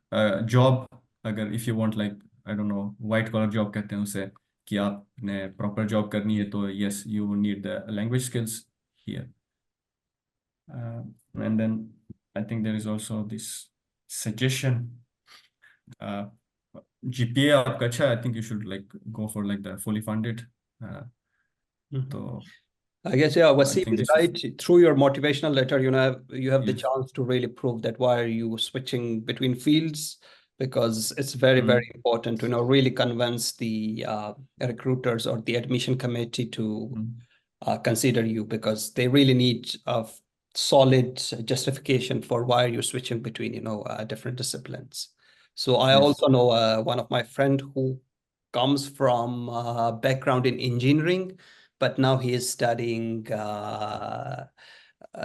जॉब अगर if you want like I don't know white collar job कहते हैं उसे, कि आपने प्रॉपर जॉब करनी है, तो yes you need the language skills here. And then I think there is also this suggestion, GPA आपका अच्छा, I think you should like go for like the fully funded. तो
I guess, yeah,
I
Wasim
think
is
this is
right. Through your motivational letter, you have the
yes.
chance to really prove that why are you switching between fields, because it's very, very important to, really convince the recruiters or the admission committee to consider you, because they really need a solid justification for why you're switching between, different disciplines. So I
Yes.
also know one of my friend who comes from background in engineering, but now he is studying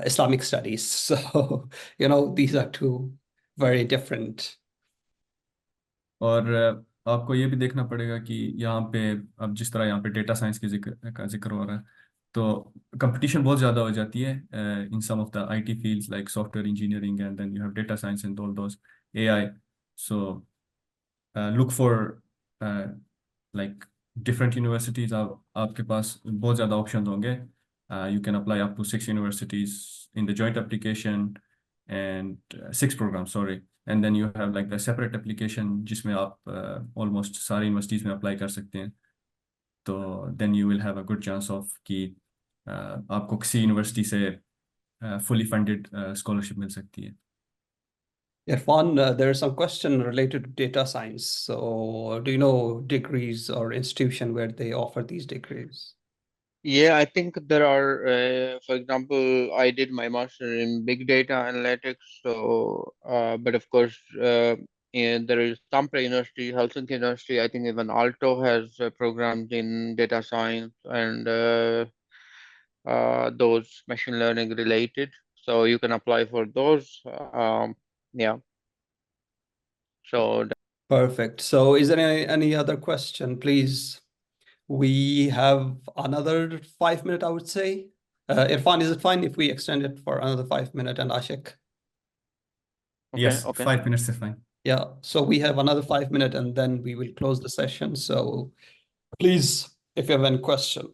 Islamic studies. So, these are two very different.
और आपको ये भी देखना पड़ेगा कि यहाँ पे अब जिस तरह यहाँ पे डेटा साइंस का जिक्र हो रहा है, तो कंपटीशन बहुत ज़्यादा हो जाती है in some of the IT fields like software engineering, and then you have data science and all those AI. So look for like different universities. आपके पास बहुत ज़्यादा ऑप्शन होंगे. You can apply up to 6 universities in the joint application, and 6 programs, sorry. And then you have like the separate application जिसमें आप almost सारी universities में apply कर सकते हैं. तो then you will have a good chance of कि आपको किसी university से fully funded scholarship मिल सकती है.
Irfan, there is some question related to data science. So do you know degrees or institution where they offer these degrees?
Yeah, I think there are, for example, I did my master in big data analytics. So, but of course, there is Tampere University, Helsinki University. I think even Aalto has programs in data science and those machine learning related. So you can apply for those. Yeah. So
Perfect. So is there any other question, please? We have another 5 minutes, I would say. Irfan, is it fine if we extend it for another 5 minutes, and Ashiq?
okay,
Yes,
okay.
5 minutes is fine.
Yeah, so we have another 5 minutes and then we will close the session. So please, if you have any question.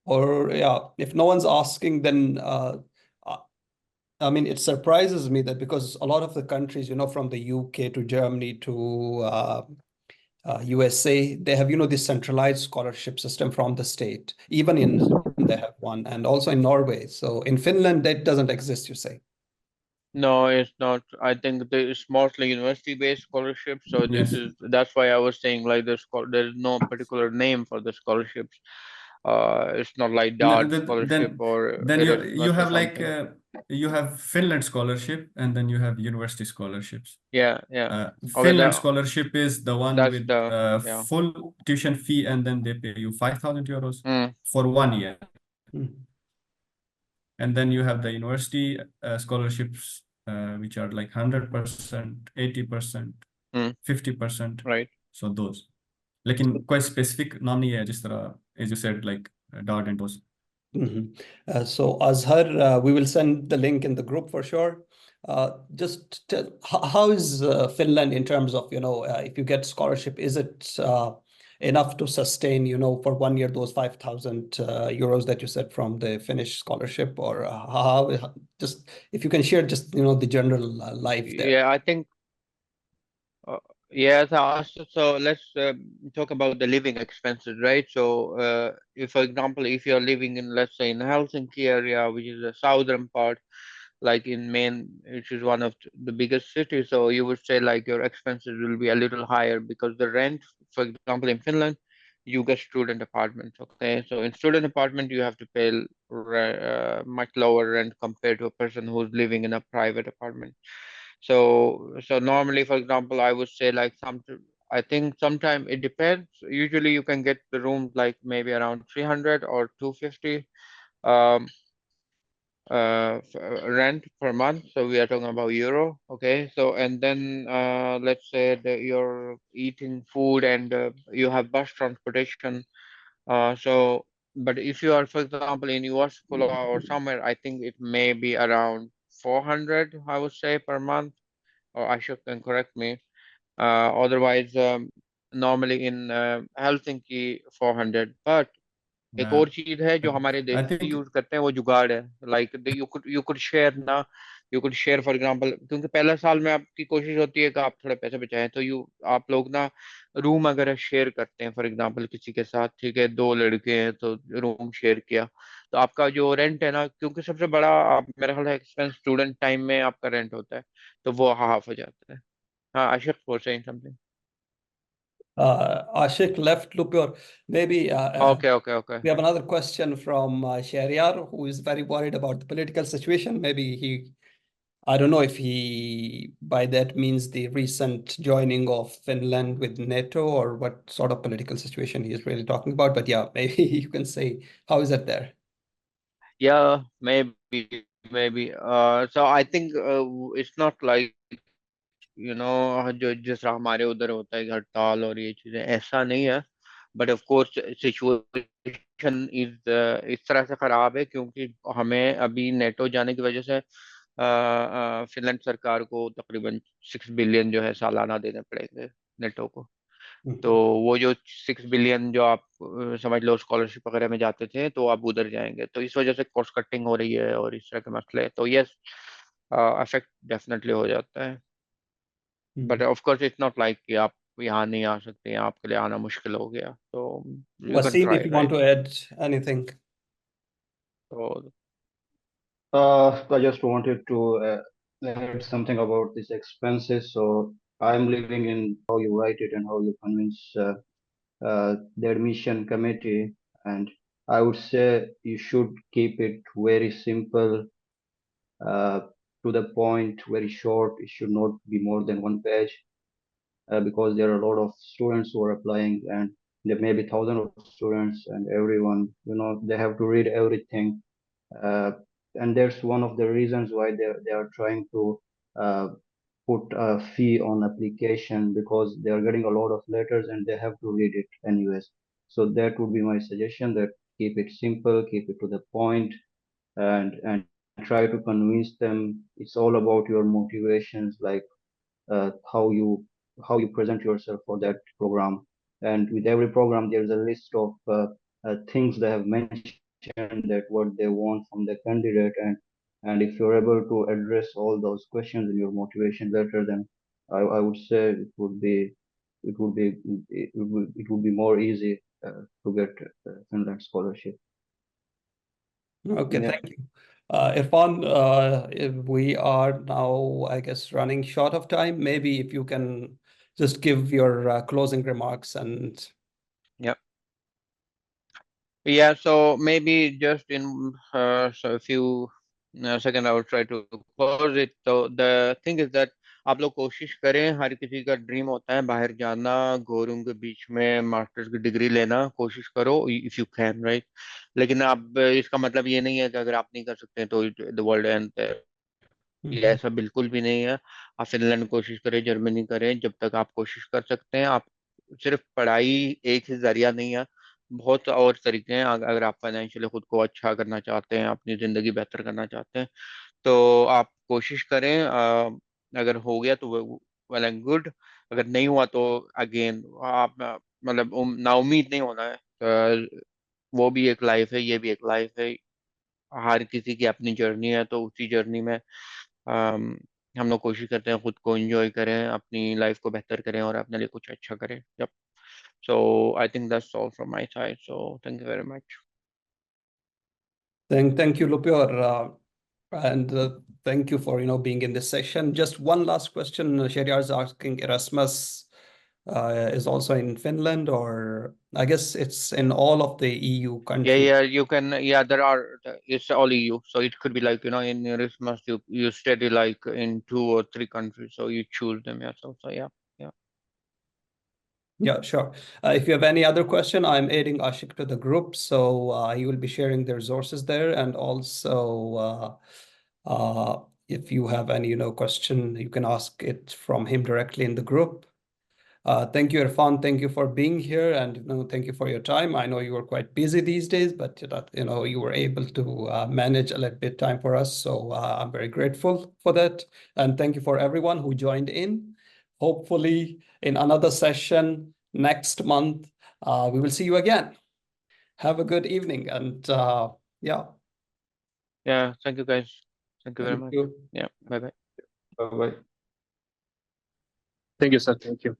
Or yeah, if no one's asking, then I mean, it surprises me that because a lot of the countries, from the UK to Germany to USA, they have, this centralized scholarship system from the state. Even in Sweden, they have one, and also in Norway. So in Finland, that doesn't exist, you say?
No, it's not. I think it's mostly university-based scholarship. So
Yes.
that's why I was saying like there's no particular name for the scholarships. It's not like DART scholarship or
then you
Erasmus or
have like
something.
you have Finland scholarship, and then you have university scholarships.
Yeah. Okay,
Finland scholarship is the one
that's
with
yeah.
full tuition fee, and then they pay you 5,000 euros
Mm.
for 1 year.
Mm.
And then you have the university scholarships, which are like 100%, 80%, 50%.
Right.
So those. लेकिन कोई specific नाम नहीं है, जिस तरह as you said, like DART and those.
So Azhar, we will send the link in the group for sure. Just tell, how is Finland in terms of, if you get scholarship, is it enough to sustain, for 1 year, those 5,000 euros that you said from the Finnish scholarship, or how, just if you can share just, the general life there.
Yeah, I think. Yeah, so let's talk about the living expenses, right? So, if, for example, if you're living in, let's say, in Helsinki area, which is the southern part, like in Maine, which is one of the biggest cities, so you would say like your expenses will be a little higher because the rent, for example, in Finland, you get student apartments. Okay, so in student apartment, you have to pay much lower rent compared to a person who's living in a private apartment. So normally, for example, I would say like I think sometime it depends. Usually you can get the rooms like maybe around 300 or 250 um, rent per month. So we are talking about euro. Okay. So, and then let's say that you're eating food and you have bus transportation. So, but if you are, for example, in US or somewhere, I think it may be around 400, I would say, per month. Or Ashok can correct me. Otherwise, normally in Helsinki 400. But एक
Uh,
और चीज है जो हमारे
I
देसी
think
use करते हैं वो जुगाड़ है लाइक यू कुड शेयर ना you could share for example क्योंकि पहले साल में आपकी कोशिश होती है कि आप थोड़े पैसे बचाएं तो यू आप लोग ना रूम अगर शेयर करते हैं फॉर एग्जांपल किसी के साथ ठीक है दो लड़के हैं तो रूम शेयर किया तो आपका जो रेंट है ना क्योंकि सबसे बड़ा आप मेरा ख्याल है एक्सपेंस स्टूडेंट टाइम में आपका रेंट होता है तो वो हाफ हो जाता है हाँ Ashiq for saying something
Ashiq left Lupur. Maybe
okay okay okay
we have another question from Shahryar, who is very worried about the political situation. Maybe I don't know if he, by that means the recent joining of Finland with NATO or what sort of political situation he is really talking about. But yeah, maybe you can say, how is it there?
Yeah, maybe. So I think it's not like जो जिस तरह हमारे उधर होता है कि हड़ताल और ये चीजें ऐसा नहीं है बट ऑफ कोर्स सिचुएशन इस तरह से खराब है क्योंकि हमें अभी नेटो जाने की वजह से फिनलैंड सरकार को तकरीबन 6 बिलियन जो है सालाना देने पड़ेंगे नेटो को तो
Mhm.
वो जो 6 बिलियन जो आप समझ लो स्कॉलरशिप वगैरह में जाते थे तो आप उधर जाएंगे तो इस वजह से कॉस्ट कटिंग हो रही है और इस तरह के मसले तो यस अफेक्ट डेफिनेटली हो जाता है but
Mhm.
Of course it's not like कि आप यहाँ नहीं आ सकते हैं आपके लिए आना मुश्किल हो गया तो you can
Wasim,
try
if you want
right
to add anything.
तो
I just wanted to add something about these expenses. So I'm living in how you write it and how you convince the admission committee. And I would say you should keep it very simple, uh, to the point, very short. It should not be more than one page, because there are a lot of students who are applying, and there may be thousands of students, and everyone, they have to read everything, uh, and that's one of the reasons why they are trying to uh, put a fee on application, because they are getting a lot of letters and they have to read it anyways. So that would be my suggestion, that keep it simple, keep it to the point, and try to convince them. It's all about your motivations, like uh, how you how you present yourself for that program. And with every program, there's a list of things they have mentioned, that what they want from the candidate, and if you're able to address all those questions in your motivation letter, then I would say it would be it would be more easy to get Finland scholarship.
Okay,
Yeah.
thank you. Irfan, if we are now, I guess, running short of time. Maybe if you can just give your closing remarks and
yeah. Yeah, so maybe just in so a few second I will try to close it. So the thing is that आप लोग कोशिश करें हर किसी का dream होता है बाहर जाना गोरों के बीच में मास्टर्स की डिग्री लेना कोशिश करो इफ यू कैन राइट लेकिन अब इसका मतलब ये नहीं है कि अगर आप नहीं कर सकते तो द वर्ल्ड एंड ये
Mhm.
ऐसा बिल्कुल भी नहीं है आप फिनलैंड कोशिश करें जर्मनी करें जब तक आप कोशिश कर सकते हैं आप सिर्फ पढ़ाई एक ही जरिया नहीं है बहुत और तरीके हैं अगर आप फाइनेंशियली खुद को अच्छा करना चाहते हैं अपनी ज़िंदगी बेहतर करना चाहते हैं तो आप कोशिश करें अगर हो गया तो वेल एंड गुड अगर नहीं हुआ तो अगेन आप मतलब ना उम्मीद नहीं होना है वो भी एक लाइफ है ये भी एक लाइफ है हर किसी की अपनी जर्नी है तो उसी जर्नी में अम, हम लोग कोशिश करते हैं खुद को एंजॉय करें अपनी लाइफ को बेहतर करें और अपने लिए कुछ अच्छा करें yep so I think that's all from my side so thank you very much
thank you, Lupur, and thank you for being in this session. Just one last question. Shariar is asking, Erasmus is also in Finland, or I guess it's in all of the EU
yeah
countries.
yeah you can yeah there are it's all EU so it could be like in Erasmus you study like in 2 or 3 countries so you choose them yourself so yeah yeah
Yeah, sure. If you have any other question, I'm adding Ashiq to the group, so he will be sharing the resources there. And also, if you have any, question, you can ask it from him directly in the group. Thank you, Irfan. Thank you for being here, and thank you for your time. I know you were quite busy these days, but you were able to manage a little bit time for us. So I'm very grateful for that, and thank you for everyone who joined in. Hopefully, in another session next month, we will see you again. Have a good evening, and yeah.
Yeah, thank you guys. Thank you very
Thank
much.
you.
Yeah, bye bye.
Bye bye.
Thank you, sir. Thank you.